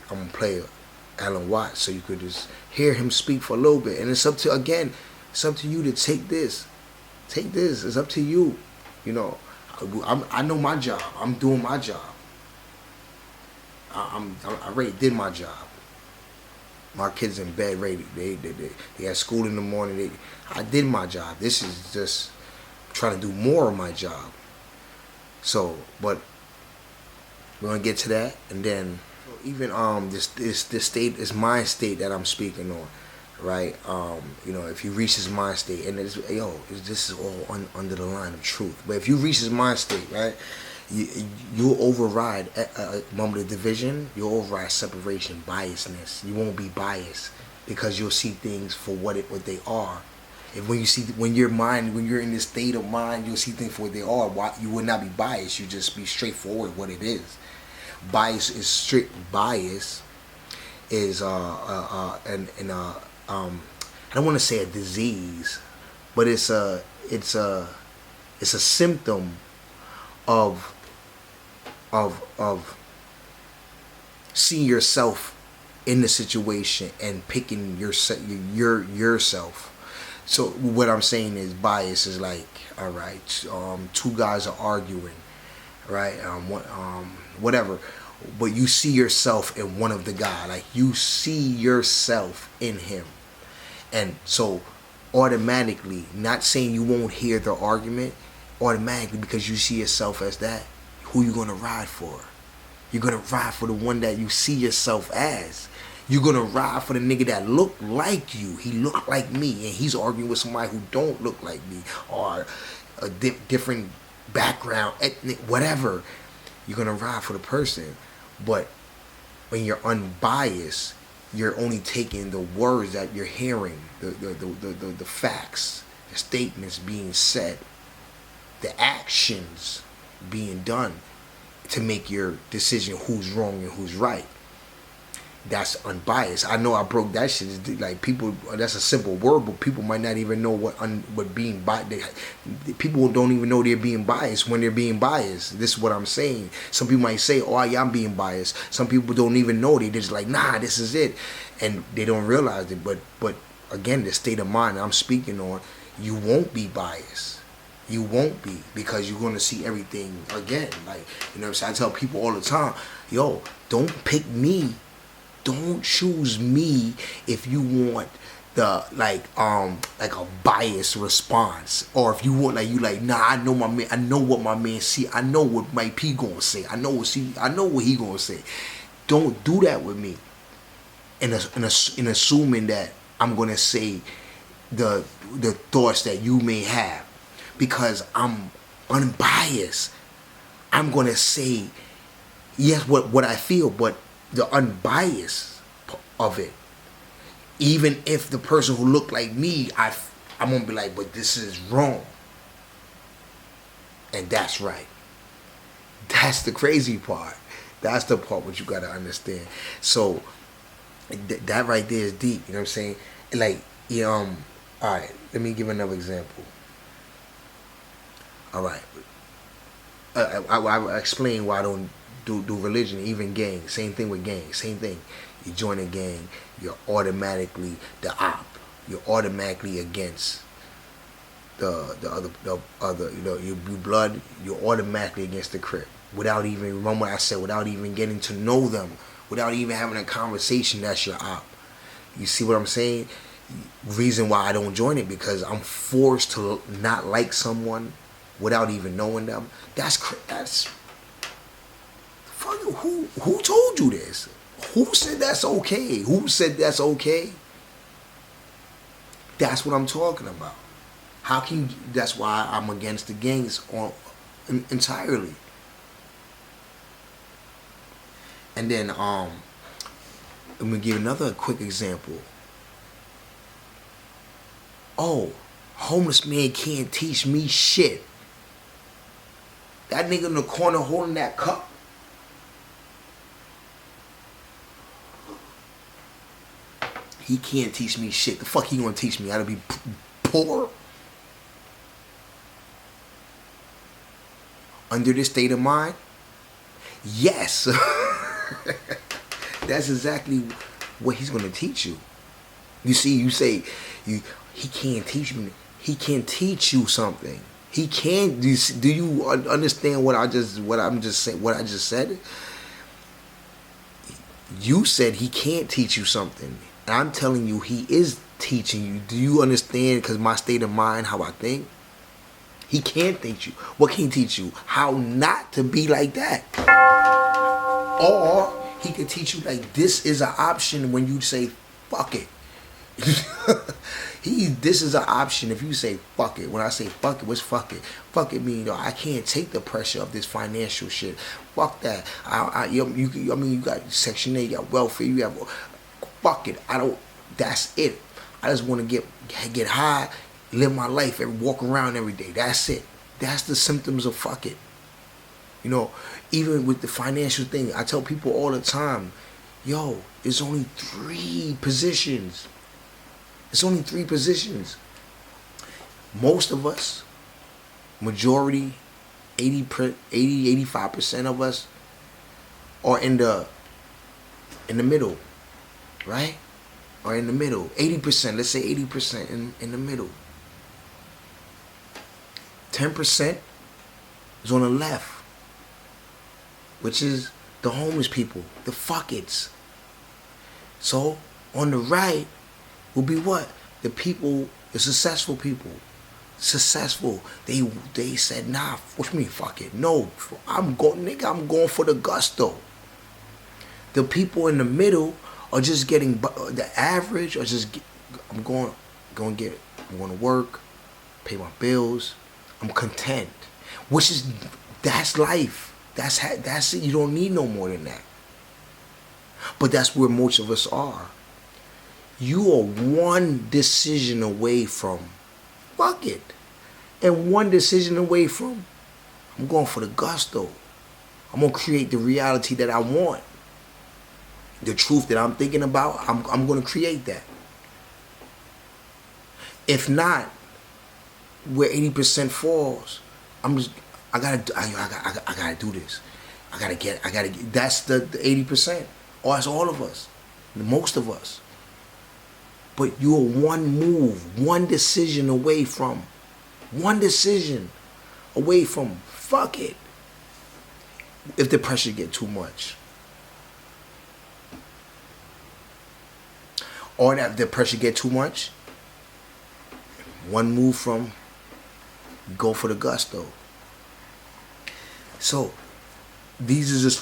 [SPEAKER 3] Alan Watts, so you could just hear him speak for a little bit. And it's up to you to take this. It's up to you. I know my job. I'm doing my job. I already did my job. My kids in bed ready. They had school in the morning. I did my job. This is just trying to do more of my job. So, but we're gonna get to that, and then even this state, this mind state that I'm speaking on, right? If you reach this mind state, and this is all under the line of truth. But if you reach this mind state, right? You'll override moment of division. You'll override separation, biasness. You won't be biased because you'll see things for what they are. And when you're in this state of mind, you'll see things for what they are. Why you would not be biased? You just be straightforward what it is. Bias is strict. Bias is I don't want to say a disease, but it's a symptom of seeing yourself in the situation and picking yourself. So what I'm saying is bias is like, all right, two guys are arguing, right? Whatever, but you see yourself in one of the guy, like you see yourself in him, and so automatically, not saying you won't hear the argument, automatically because you see yourself as that. Who you gonna ride for? You're gonna ride for the one that you see yourself as. You're gonna ride for the nigga that look like you. He look like me, and he's arguing with somebody who don't look like me, or a different background, ethnic, whatever. You're gonna ride for the person. But when you're unbiased, you're only taking the words that you're hearing, the facts, the statements being said, the actions being done to make your decision who's wrong and who's right. That's unbiased. I know I broke that shit. Like people, that's a simple word, but people might not even know what being biased. People don't even know they're being biased when they're being biased. This is what I'm saying. Some people might say, "Oh yeah, I'm being biased." Some people don't even know. They're just like, "Nah, this is it," and they don't realize it. But again, the state of mind I'm speaking on, you won't be biased. You won't be, because you're going to see everything again. Like, what I'm saying? I tell people all the time, yo, don't pick me. Don't choose me if you want the like a biased response, or if you want nah, I know my man, I know what my man see, I know what Mike P gonna say, I know what he gonna say. Don't do that with me. In assuming that I'm gonna say the thoughts that you may have. Because I'm unbiased, I'm gonna say yes what I feel, but the unbiased of it. Even if the person who looked like me, I'm gonna be like, but this is wrong, and that's right. That's the crazy part. That's the part what you gotta understand. So that right there is deep. You know what I'm saying? Like, all right. Let me give another example. All right. I explain why I don't do religion, even gang. Same thing with gang. Same thing. You join a gang, you're automatically the op. You're automatically against the other. You blood. You're automatically against the Crip. Without even, remember what I said, without even getting to know them, without even having a conversation. That's your op. You see what I'm saying? Reason why I don't join it, because I'm forced to not like someone without even knowing them. That's fuck you. Who told you this? Who said that's okay? Who said that's okay? That's what I'm talking about. How can you? That's why I'm against the gangs entirely. And then I'm gonna give another quick example. Oh, homeless man can't teach me shit. That nigga in the corner holding that cup. He can't teach me shit. The fuck he gonna teach me how to be poor? Under this state of mind? Yes. That's exactly what he's gonna teach you. You see, you say he can't teach me. He can teach you something. He can't. Do you understand what I just said? You said he can't teach you something, and I'm telling you he is teaching you. Do you understand? Because my state of mind, how I think. He can't teach you. What can he teach you? How not to be like that. Or he can teach you like this is an option when you say fuck it. This is an option if you say fuck it. When I say fuck it, what's fuck it? Fuck it mean I can't take the pressure of this financial shit. Fuck that. You got Section 8, you got welfare, you have fuck it. That's it. I just want to get high, live my life and walk around every day. That's it. That's the symptoms of fuck it. You know, even with the financial thing, I tell people all the time, yo, it's only 3 positions. It's only 3 positions. Most of us, majority, 85% of us are in the middle, right? Or in the middle. 80%, let's say 80% in the middle. 10% is on the left, which is the homeless people, the fuckets. So on the right will be what? The people, the successful people. Successful. They said, nah, what you mean fuck it? No, I'm going for the gusto. The people in the middle are just getting the average, or just I'm going to work, pay my bills. I'm content, that's life. That's it. You don't need no more than that. But that's where most of us are. You are one decision away from fuck it, and one decision away from I'm going for the gusto. I'm gonna create the reality that I want. The truth that I'm thinking about, I'm gonna create that. If not, where 80% falls, I gotta do this. I gotta get. That's the 80%. Or that's all of us, most of us. But you're one move, one decision away from fuck it. If the pressure get too much, or if the pressure get too much, one move from go for the gusto. So these are just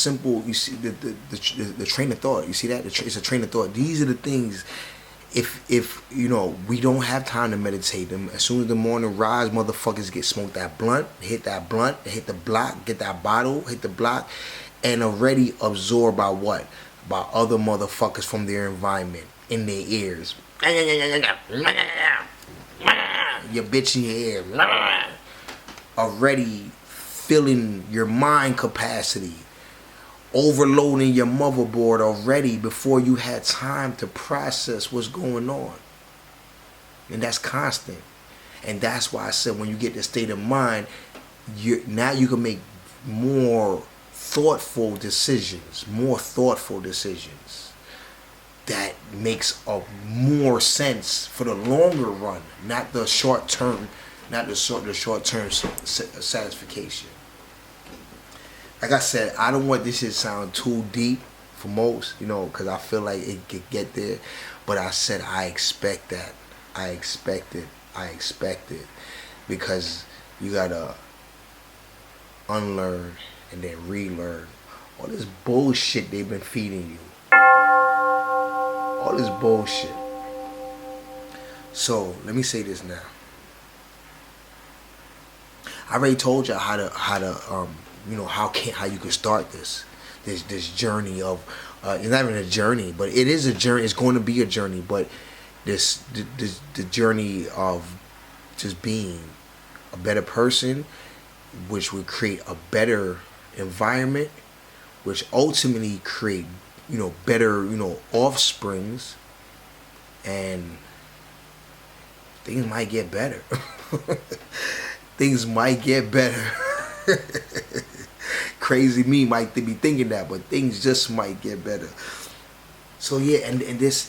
[SPEAKER 3] simple. You see the train of thought. You see that it's a train of thought. These are the things. If you know, we don't have time to meditate them. As soon as the morning rise, motherfuckers get smoked that blunt, hit the block, get that bottle, hit the block, and already absorbed by what? By other motherfuckers from their environment in their ears. Your bitch in your ear. Already filling your mind capacity, overloading your motherboard already before you had time to process what's going on. And that's constant. And that's why I said when you get the state of mind, now you can make more thoughtful decisions that makes more sense for the longer run, not the short term, satisfaction. Like I said, I don't want this shit to sound too deep for most, you know, because I feel like it could get there. But I said I expect that. I expect it. Because you gotta unlearn and then relearn all this bullshit they've been feeding you. All this bullshit. So let me say this now. I already told y'all how to how you can start this journey of it's not even a journey, but it is a journey. It's going to be a journey, but the journey of just being a better person, which would create a better environment, which ultimately create better offsprings, and things might get better. Things might get better. Crazy me might be thinking that, but things just might get better. So yeah, and this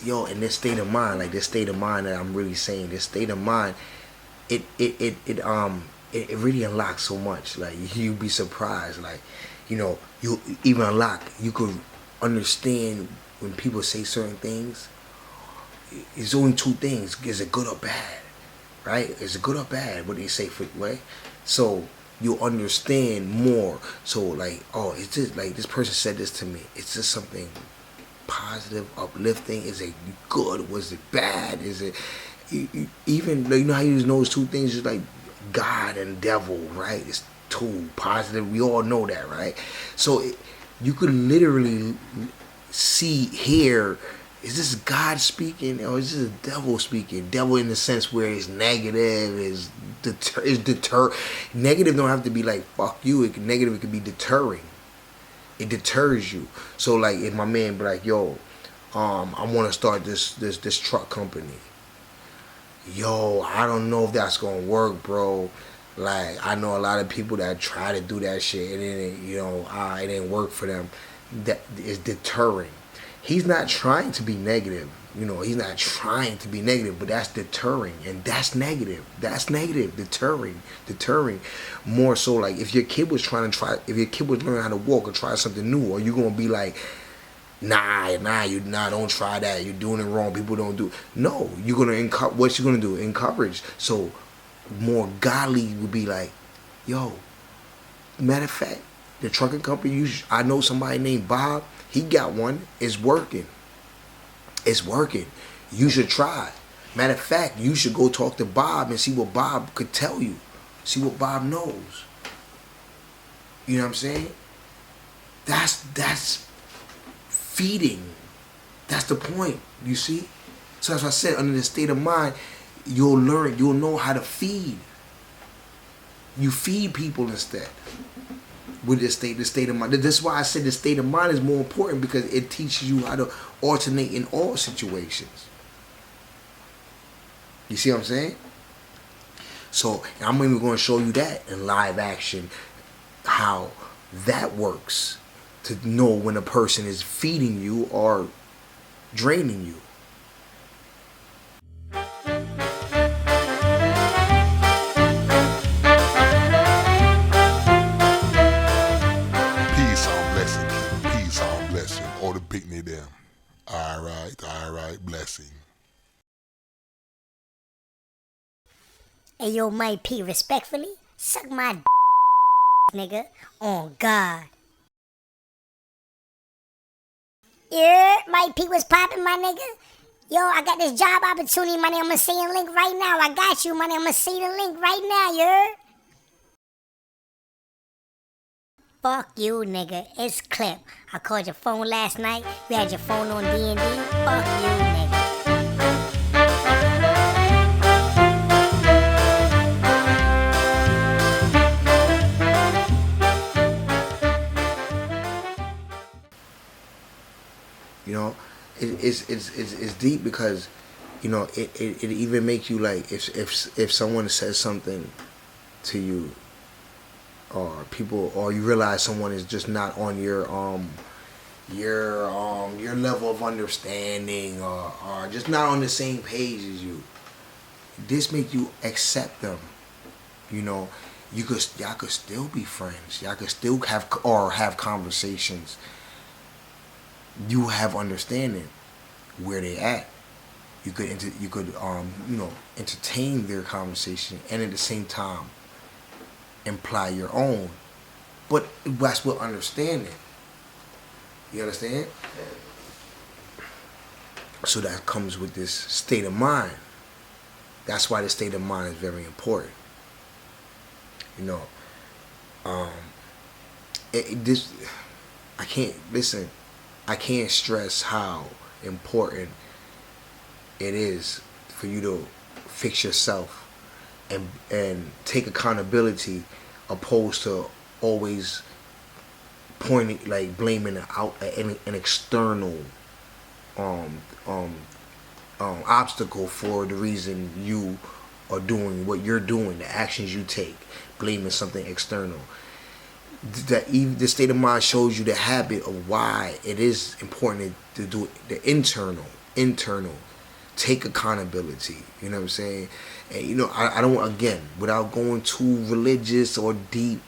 [SPEAKER 3] state of mind, like this state of mind that I'm really saying, this state of mind, it really unlocks so much. Like you'd be surprised. Like you even unlock, you could understand when people say certain things. It's only two things: is it good or bad? Right? Is it good or bad? What do you say for way? So you'll understand more. So like, oh, it's just like this person said this to me. It's just something positive, uplifting. Is it good? Was it bad? Is it even how you know those two things? Just like God and devil, right? It's two positive. We all know that, right? So you could literally hear. Is this God speaking, or is this the devil speaking? Devil in the sense where it's negative, is deter. Negative don't have to be like fuck you. It could be deterring. It deters you. So like if my man be like, yo, I want to start this truck company. Yo, I don't know if that's gonna work, bro. Like I know a lot of people that try to do that shit and it didn't work for them. That is deterring. He's not trying to be negative. He's not trying to be negative, but that's deterring, and that's negative. That's negative, deterring. More so, like if your kid was learning how to walk or try something new, or you gonna be like, nah, don't try that. You're doing it wrong. People don't do. No, you're gonna what you gonna do? Encourage. So, more godly would be like, yo. Matter of fact, the trucking company. I know somebody named Bob. He got one. It's working. It's working. You should try. Matter of fact, you should go talk to Bob and see what Bob could tell you. See what Bob knows. You know what I'm saying? That's feeding. That's the point. You see? So as I said, under the state of mind, you'll know how to feed. You feed people instead. With the state of mind. That's why I said the state of mind is more important, because it teaches you how to alternate in all situations. You see what I'm saying? So I'm even going to show you that in live action, how that works, to know when a person is feeding you or draining you.
[SPEAKER 7] Or the picnic them. All right, blessing.
[SPEAKER 8] Hey yo, Mike P, respectfully, suck my nigga, on God. Yeah, Mike P was popping, my nigga. Yo, I got this job opportunity, my nigga. I'ma send you a link right now. I got you, my nigga. I'ma send you the link right now, you heard? Fuck you, nigga. It's Clip. I called your phone last night. You had your phone on D&D. Fuck you, nigga.
[SPEAKER 3] It's deep, because it even makes you like, if someone says something to you, or you realize someone is just not on your level of understanding, or just not on the same page as you. This make you accept them. Y'all could still be friends. Y'all could still have conversations. You have understanding where they at. You could entertain their conversation, and at the same time imply your own, but that's what understanding. You understand? So that comes with this state of mind. That's why the state of mind is very important. You know, this I can't listen. I can't stress how important it is for you to fix yourself and take accountability, opposed to always pointing, like blaming out an external obstacle for the reason you are doing what you're doing, the actions you take, blaming something external. The state of mind shows you the habit of why it is important to do the internal. Take accountability. You know what I'm saying? And you know, I don't, again, without going too religious or deep,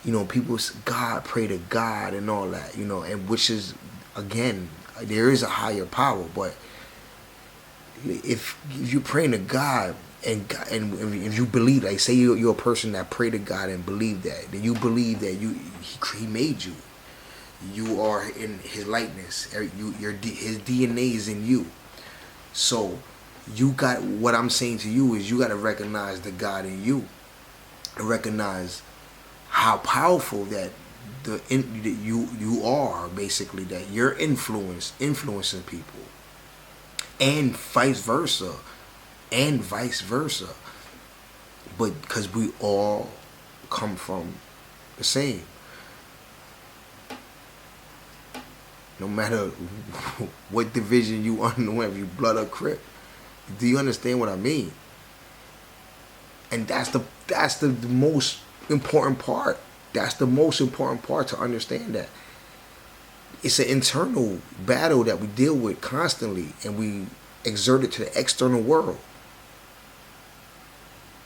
[SPEAKER 3] you know, people, God, pray to God and all that, you know, and which is, again, there is a higher power, but if you're praying to God, and if you believe, like, say you're a person that pray to God and believe that, then you believe that He made you. You are in His likeness. His DNA is in you. So you got, what I'm saying to you is, you got to recognize the God in you, and recognize how powerful that you are, basically, that you're influencing people, and vice versa. But because we all come from the same. No matter what division you under, whether you blood or crip. Do you understand what I mean? And that's the most important part. That's the most important part, to understand that. It's an internal battle that we deal with constantly, and we exert it to the external world.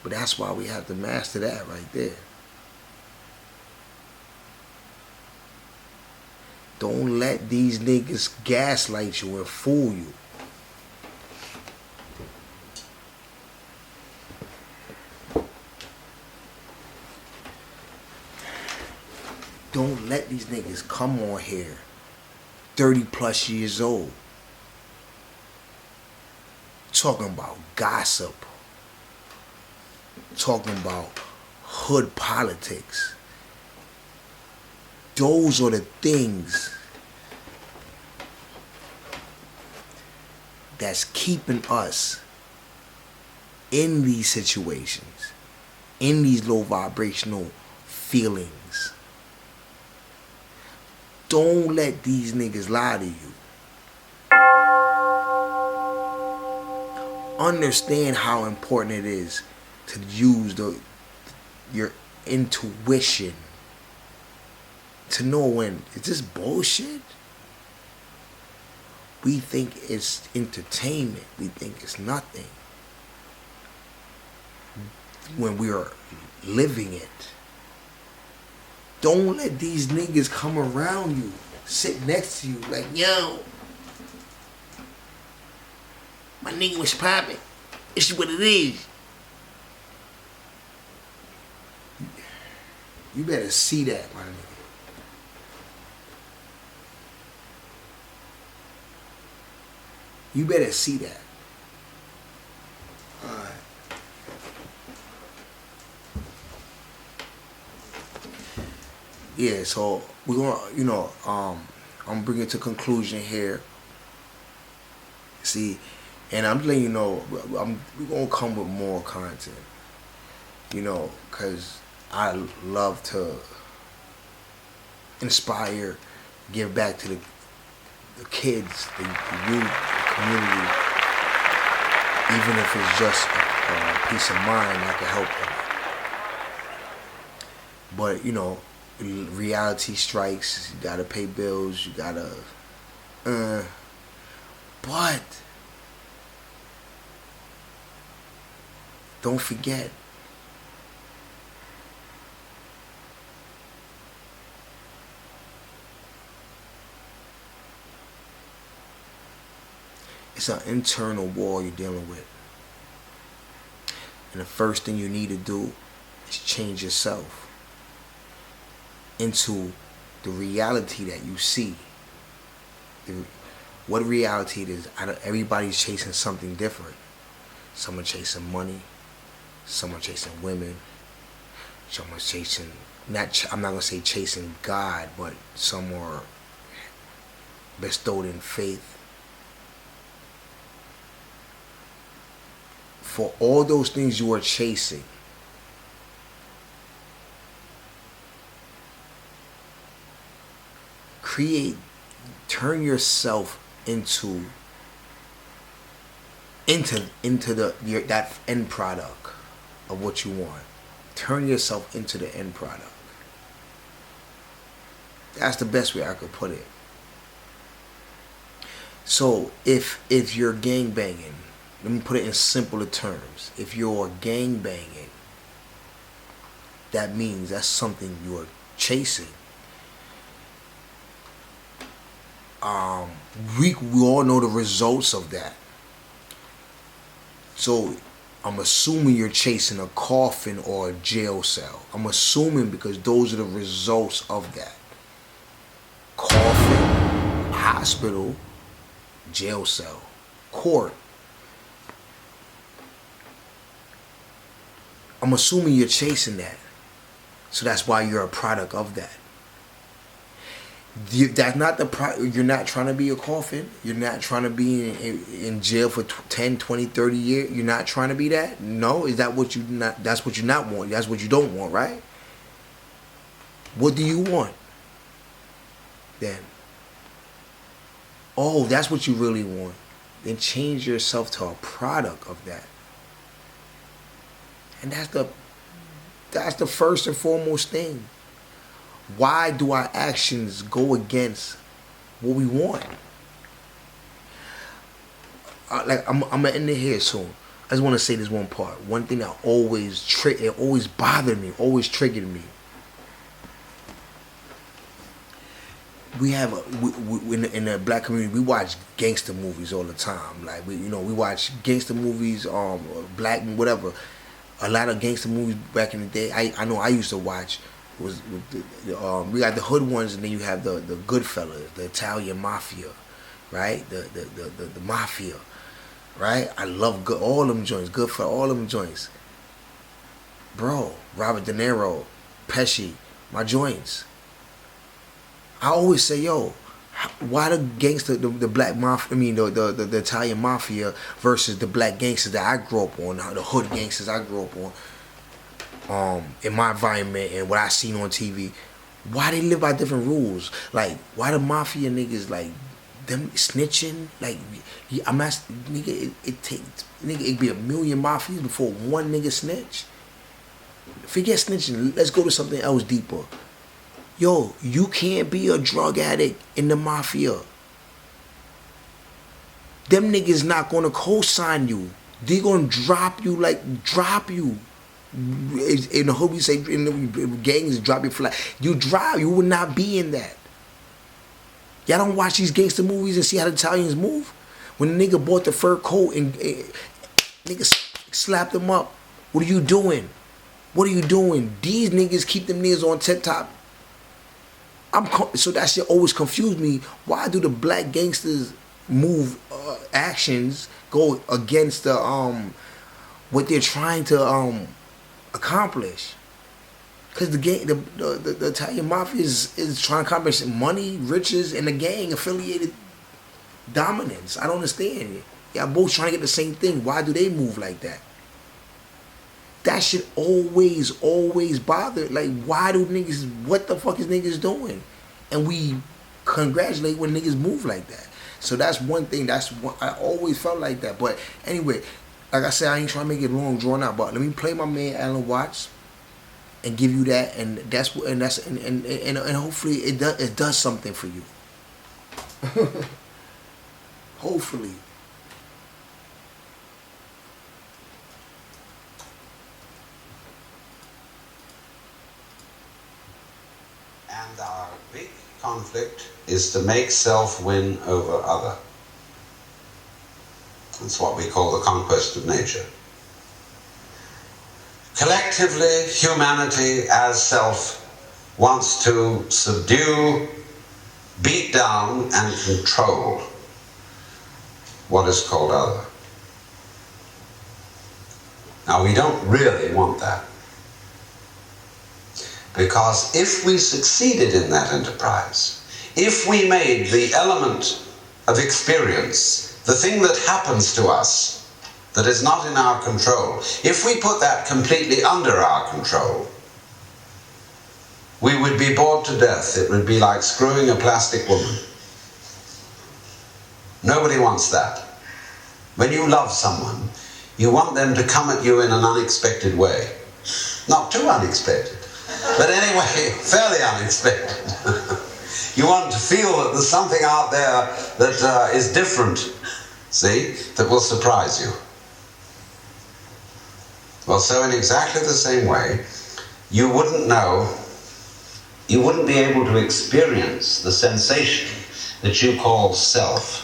[SPEAKER 3] But that's why we have to master that right there. Don't let these niggas gaslight you and fool you. Don't let these niggas come on here 30 plus years old talking about gossip, talking about hood politics. Those are the things that's keeping us in these situations, in these low vibrational feelings. Don't let these niggas lie to you. Understand how important it is to use your intuition to know when, is this bullshit? We think it's entertainment. We think it's nothing, when we are living it. Don't let these niggas come around you, sit next to you like, yo, my nigga was popping. It's what it is. You better see that, my nigga. You better see that. Alright. Yeah, so we're gonna, I'm bringing it to conclusion here. See, and I'm letting you know, we're gonna come with more content. You know, cause I love to inspire, give back to the kids, the youth, the community. Even if it's just a peace of mind, I can help them. But you know, reality strikes. You gotta pay bills. You gotta. But don't forget. It's an internal war you're dealing with. And the first thing you need to do is change yourself into the reality that you see. What reality it is. Everybody's chasing something different. Some are chasing money. Some are chasing women. Some are chasing, I'm not going to say chasing God, but some are bestowed in faith. For all those things you are chasing, turn yourself into that end product of what you want. Turn yourself into the end product. That's the best way I could put it. So if you're gang banging, let me put it in simpler terms. If you're gang banging, that means that's something you're chasing. We all know the results of that. So I'm assuming you're chasing a coffin or a jail cell. I'm assuming because those are the results of that. Coffin, hospital, jail cell, court. I'm assuming you're chasing that. So that's why you're a product of that. That's not you're not trying to be a coffin. You're not trying to be in jail for 10, 20, 30 years. You're not trying to be that? No? Is that what you not? That's what you not want. That's what you don't want, right? What do you want then? Oh, that's what you really want. Then change yourself to a product of that. And that's the first and foremost thing. Why do our actions go against what we want? I'm gonna end it here soon. I just want to say this one part. One thing that always bothered me, always triggered me. We have in the black community, we watch gangster movies all the time. Like we watch gangster movies, black whatever. A lot of gangster movies back in the day. I know I used to watch. We got the hood ones, and then you have the Goodfellas, the Italian mafia, right? The mafia, right? I love all them joints, Goodfellas, all them joints. Bro, Robert De Niro, Pesci, my joints. I always say, yo, why the gangster, the black mafia? I mean, the Italian mafia versus the black gangsters that I grew up on, the hood gangsters I grew up on. In my environment and what I seen on TV, why they live by different rules? Like, why the mafia niggas like them snitching? Like, I'm asking, nigga, it'd be a million mafias before one nigga snitch. Forget snitching. Let's go to something else deeper. Yo, you can't be a drug addict in the mafia. Them niggas not gonna co-sign you. They gonna drop you. In the hood we say, in the gangs, drop your flag. You drive, you would not be in that. Y'all don't watch these gangster movies and see how the Italians move? When the nigga bought the fur coat and niggas slapped him up. What are you doing? What are you doing? These niggas keep them niggas on tip top. So that shit always confused me. Why do the black gangsters move actions go against the what they're trying to accomplish? Because the Italian mafia is trying to accomplish money, riches, and the gang affiliated dominance. I don't understand. Y'all both trying to get the same thing. Why do they move like that? That shit always bother. Like, why do niggas, what the fuck is niggas doing? And we congratulate when niggas move like that. So that's one thing. That's what I always felt like that. But anyway, like I said, I ain't trying to make it long, drawn out. But let me play my man Alan Watts and give you that, and hopefully it does something for you. Hopefully.
[SPEAKER 9] And our big conflict is to make self win over other. That's what we call the conquest of nature. Collectively, humanity as self wants to subdue, beat down, and control what is called other. Now, we don't really want that. Because if we succeeded in that enterprise, if we made the element of experience, the thing that happens to us that is not in our control, if we put that completely under our control, we would be bored to death. It would be like screwing a plastic woman. Nobody wants that. When you love someone, you want them to come at you in an unexpected way. Not too unexpected, but anyway, fairly unexpected. You want to feel that there's something out there that is different, see, that will surprise you. Well, so in exactly the same way, you wouldn't know, you wouldn't be able to experience the sensation that you call self,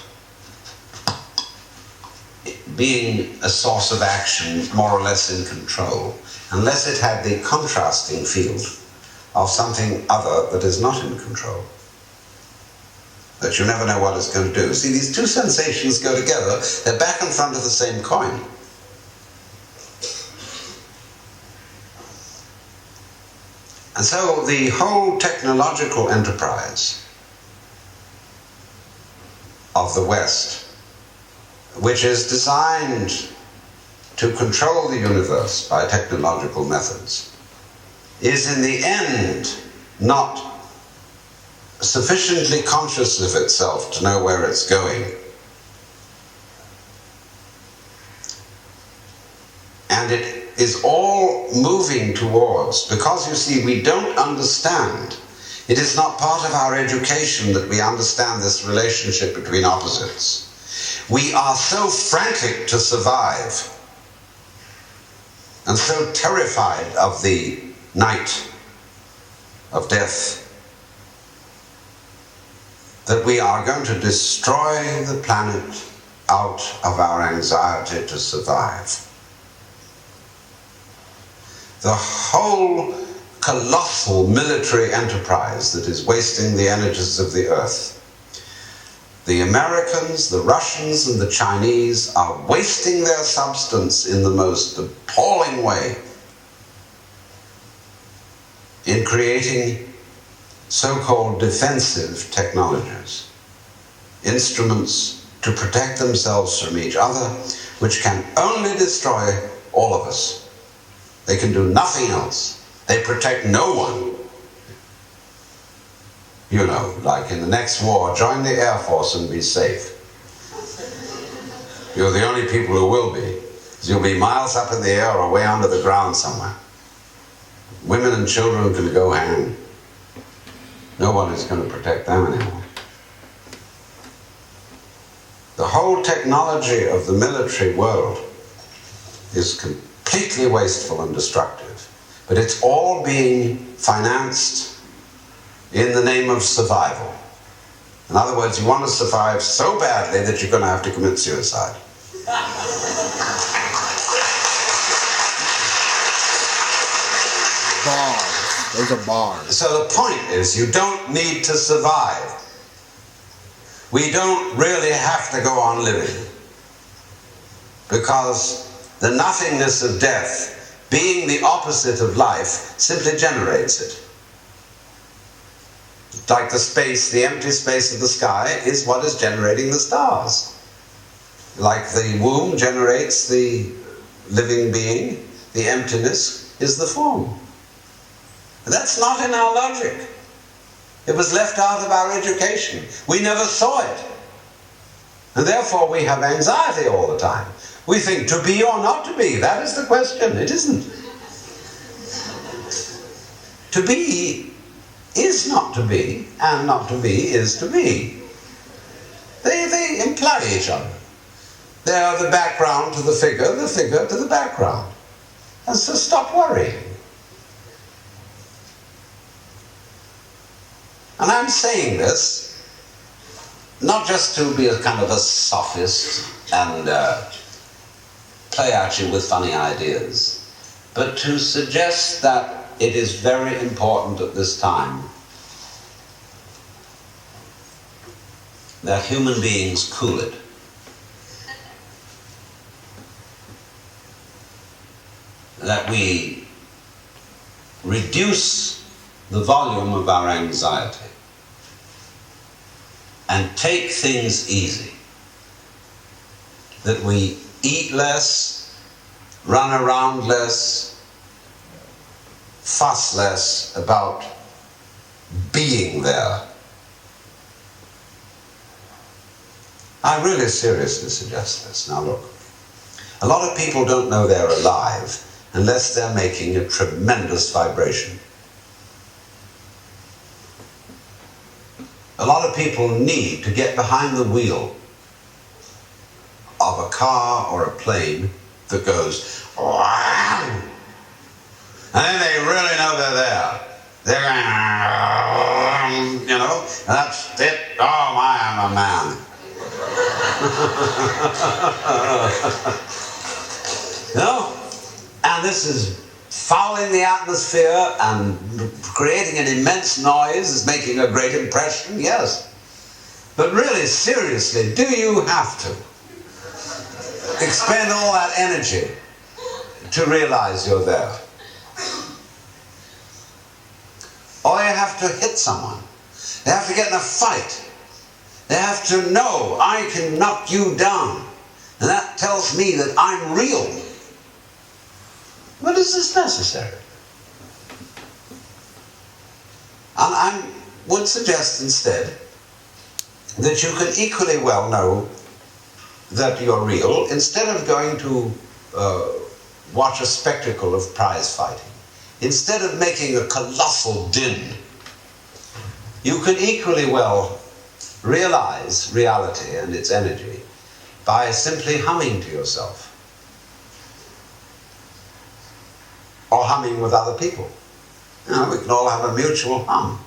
[SPEAKER 9] being a source of action more or less in control, unless it had the contrasting field of something other that is not in control, that you never know what it's going to do. See, these two sensations go together, they're back and front of the same coin. And so the whole technological enterprise of the West, which is designed to control the universe by technological methods, is in the end not sufficiently conscious of itself to know where it's going. And it is all moving towards, because you see, we don't understand, it is not part of our education that we understand this relationship between opposites. We are so frantic to survive and so terrified of the night of death that we are going to destroy the planet out of our anxiety to survive. The whole colossal military enterprise that is wasting the energies of the earth. The Americans, the Russians, and the Chinese are wasting their substance in the most appalling way in creating so-called defensive technologies, instruments to protect themselves from each other, which can only destroy all of us. They can do nothing else. They protect no one. You know, like in the next war, join the Air Force and be safe. You're the only people who will be. You'll be miles up in the air or way under the ground somewhere. Women and children can go hang. Nobody's going to protect them anymore. The whole technology of the military world is completely wasteful and destructive, but it's all being financed in the name of survival. In other words, you want to survive so badly that you're going to have to commit suicide.
[SPEAKER 3] Bars. Those are bars.
[SPEAKER 9] So the point is, you don't need to survive. We don't really have to go on living, because the nothingness of death, being the opposite of life, simply generates it. Like the space, the empty space of the sky is what is generating the stars. Like the womb generates the living being, the emptiness is the form. That's not in our logic. It was left out of our education. We never saw it. And therefore we have anxiety all the time. We think to be or not to be, that is the question. It isn't. To be is not to be, and not to be is to be. They imply each other. They are the background to the figure to the background. And so stop worrying. And I'm saying this not just to be a kind of a sophist and play at you with funny ideas, but to suggest that it is very important at this time that human beings cool it. that we reduce the volume of our anxiety and take things easy. That we eat less, run around less, fuss less about being there. I really seriously suggest this. Now look, a lot of people don't know they're alive unless they're making a tremendous vibration. A lot of people need to get behind the wheel of a car or a plane that goes, wow, and then they really know they're there. They're going, you know, and that's it. Oh my, I'm a man. You know? And this is fouling the atmosphere and creating an immense noise, is making a great impression, yes. But really, seriously, do you have to expend all that energy to realize you're there? Or you have to hit someone. They have to get in a fight. They have to know, I can knock you down. And that tells me that I'm real. But is this necessary? And I would suggest instead that you can equally well know that you're real instead of going to watch a spectacle of prize fighting. Instead of making a colossal din, you can equally well realize reality and its energy by simply humming to yourself. Or humming with other people. You know, we can all have a mutual hum.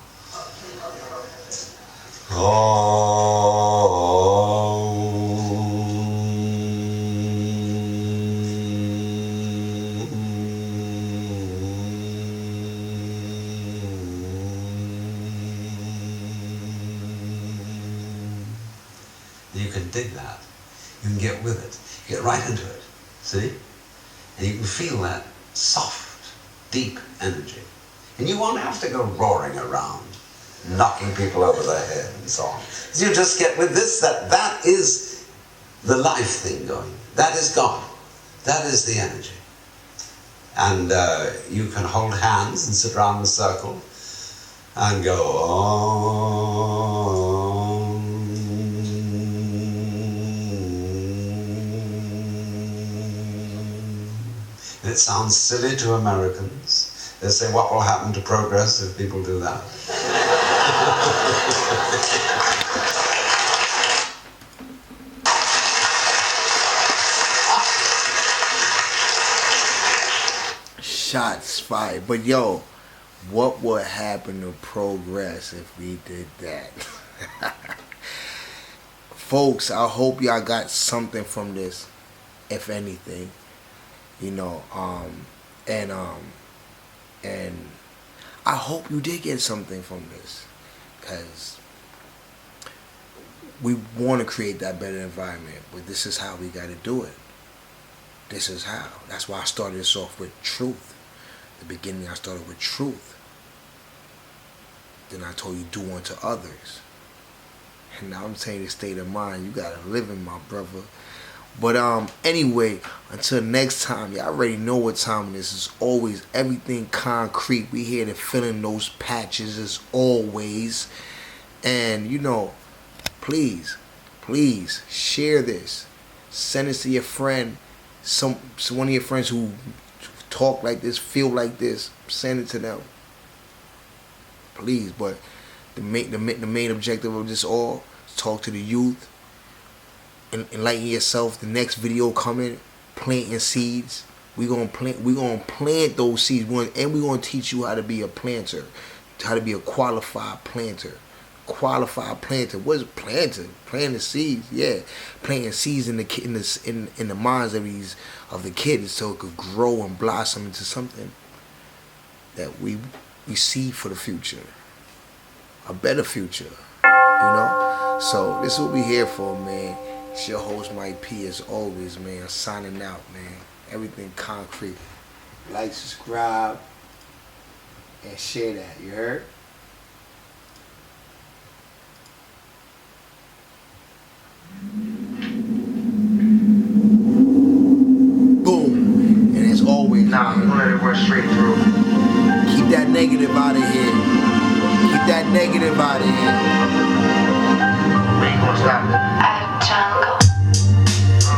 [SPEAKER 9] You can dig that. You can get with it. Get right into it. See? And you can feel that soft, deep energy. And you won't have to go roaring around, knocking people over their head and so on. You just get with this, that is the life thing going. That is God. That is the energy. And you can hold hands and sit around in a circle and go, oh. And it sounds silly to Americans. They say, what will happen to progress if people do that?
[SPEAKER 3] Shots fired. But yo, what would happen to progress if we did that? Folks, I hope y'all got something from this, if anything. You know, and I hope you did get something from this, because we want to create that better environment, but this is how we got to do it. This is how. That's why I started this off with truth. The beginning I started with truth. Then I told you do unto others. And now I'm saying the state of mind you got to live in, my brother. But anyway, until next time, y'all already know what time it is. It's always everything concrete. We here to fill in those patches as always. And you know, please share this. Send this to your friend. One of your friends who talk like this, feel like this. Send it to them. Please. But the main objective of this all is talk to the youth. Enlighten yourself. The next video coming, planting seeds. We're gonna plant those seeds, and we're gonna teach you how to be a planter, how to be a qualified planter. Qualified planter. What is planter? Planting seeds, yeah. Planting seeds in the minds of the kids, so it could grow and blossom into something that we see for the future, a better future. You know. So this is what we here for, man. It's your host, Mike P, as always, man. Signing out, man. Everything concrete. like, subscribe, and share that. You heard? Boom. And as always,
[SPEAKER 2] Nah, I'm gonna let it work straight through.
[SPEAKER 3] keep that negative out of here. Keep that negative out of here.
[SPEAKER 2] We ain't gonna stop it.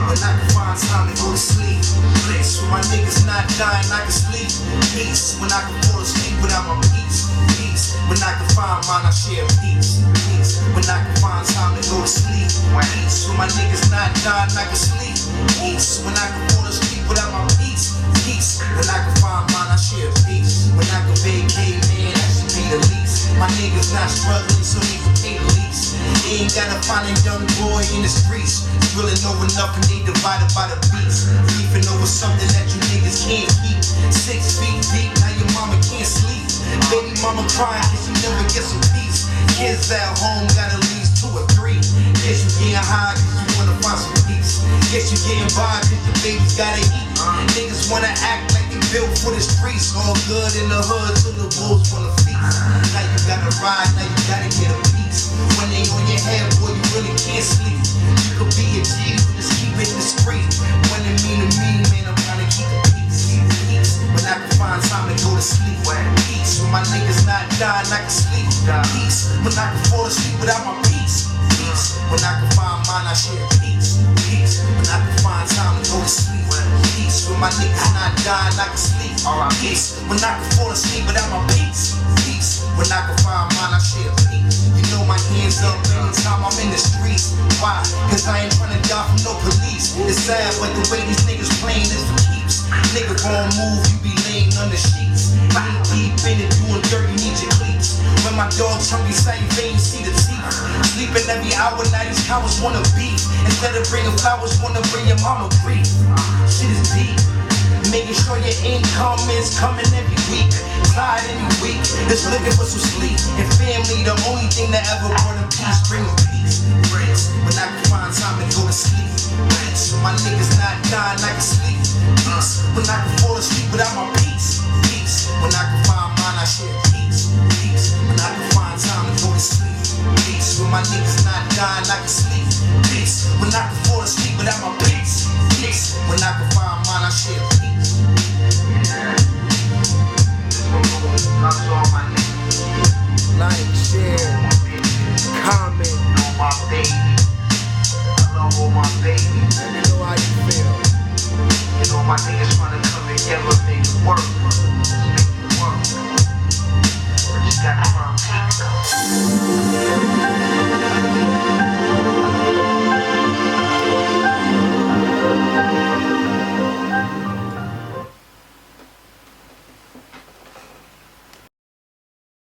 [SPEAKER 1] When I can find time to go to sleep. Place where my niggas not dying, I can sleep. Peace. When I can fall asleep without my peace. Peace. When I can find mine, I share peace. Peace. When I can find time to go to sleep. Peace. When my niggas not dying, I can sleep. Peace. When I can fall asleep without my peace. Peace. When I can find mine, I share peace. When I can vacate, man, that should be the least. My niggas not struggling, so they can pay the least. They ain't gotta find a young boy in the streets. Drilling over nothing, they divided by the beats. Beefing over something that you niggas can't keep. 6 feet deep, now your mama can't sleep. Baby mama crying cause she never gets some peace. Kids at home got at least 2 or 3. Guess you getting high cause you wanna find some peace. Guess you getting by cause the babies gotta eat. Niggas wanna act like they built for the streets. All good in the hood till the wolves wanna feast. Now you gotta ride, now you gotta get a piece. When they on your head, boy, you really can't sleep. You could be a G, but just keep it discreet. When it mean to me, man, I'm trying to keep the peace. Peace. When I can find time to go to sleep. Peace. When my niggas not dying, I can sleep. Peace. When I can fall asleep without my peace. Peace. When I can find mine, I share peace. Peace. When I can find time to go to sleep. Peace. When my niggas not dying, I can sleep. Peace. When I can fall asleep without my peace. Peace. When I can find mine, I share peace. You know my hands up anytime I'm in the streets. Why? Cause I ain't tryna die from no police. It's sad, but the way these niggas playing is for keeps. Nigga gon' move, you be laying under sheets. Knee deep in it, doing dirt, you need your cleats. When my dog's hungry, sight vein, see the teeth. Sleeping every hour, now these cowards wanna beef. Instead of bringing flowers, wanna bring your mama grief. Shit is deep. Making sure your income is coming every week. Tired every week, just looking for some sleep. And family, the only thing that ever brought them peace, bring them peace. Friends, when I can find time to go to sleep. Peace, when my niggas not dying, I can sleep. Peace, when I can fall asleep without my peace. Peace, when I can find mine, I share peace. Peace, when I can find time to go to sleep. Peace, when my niggas not dying, I can sleep. Peace, when I can fall asleep without my peace.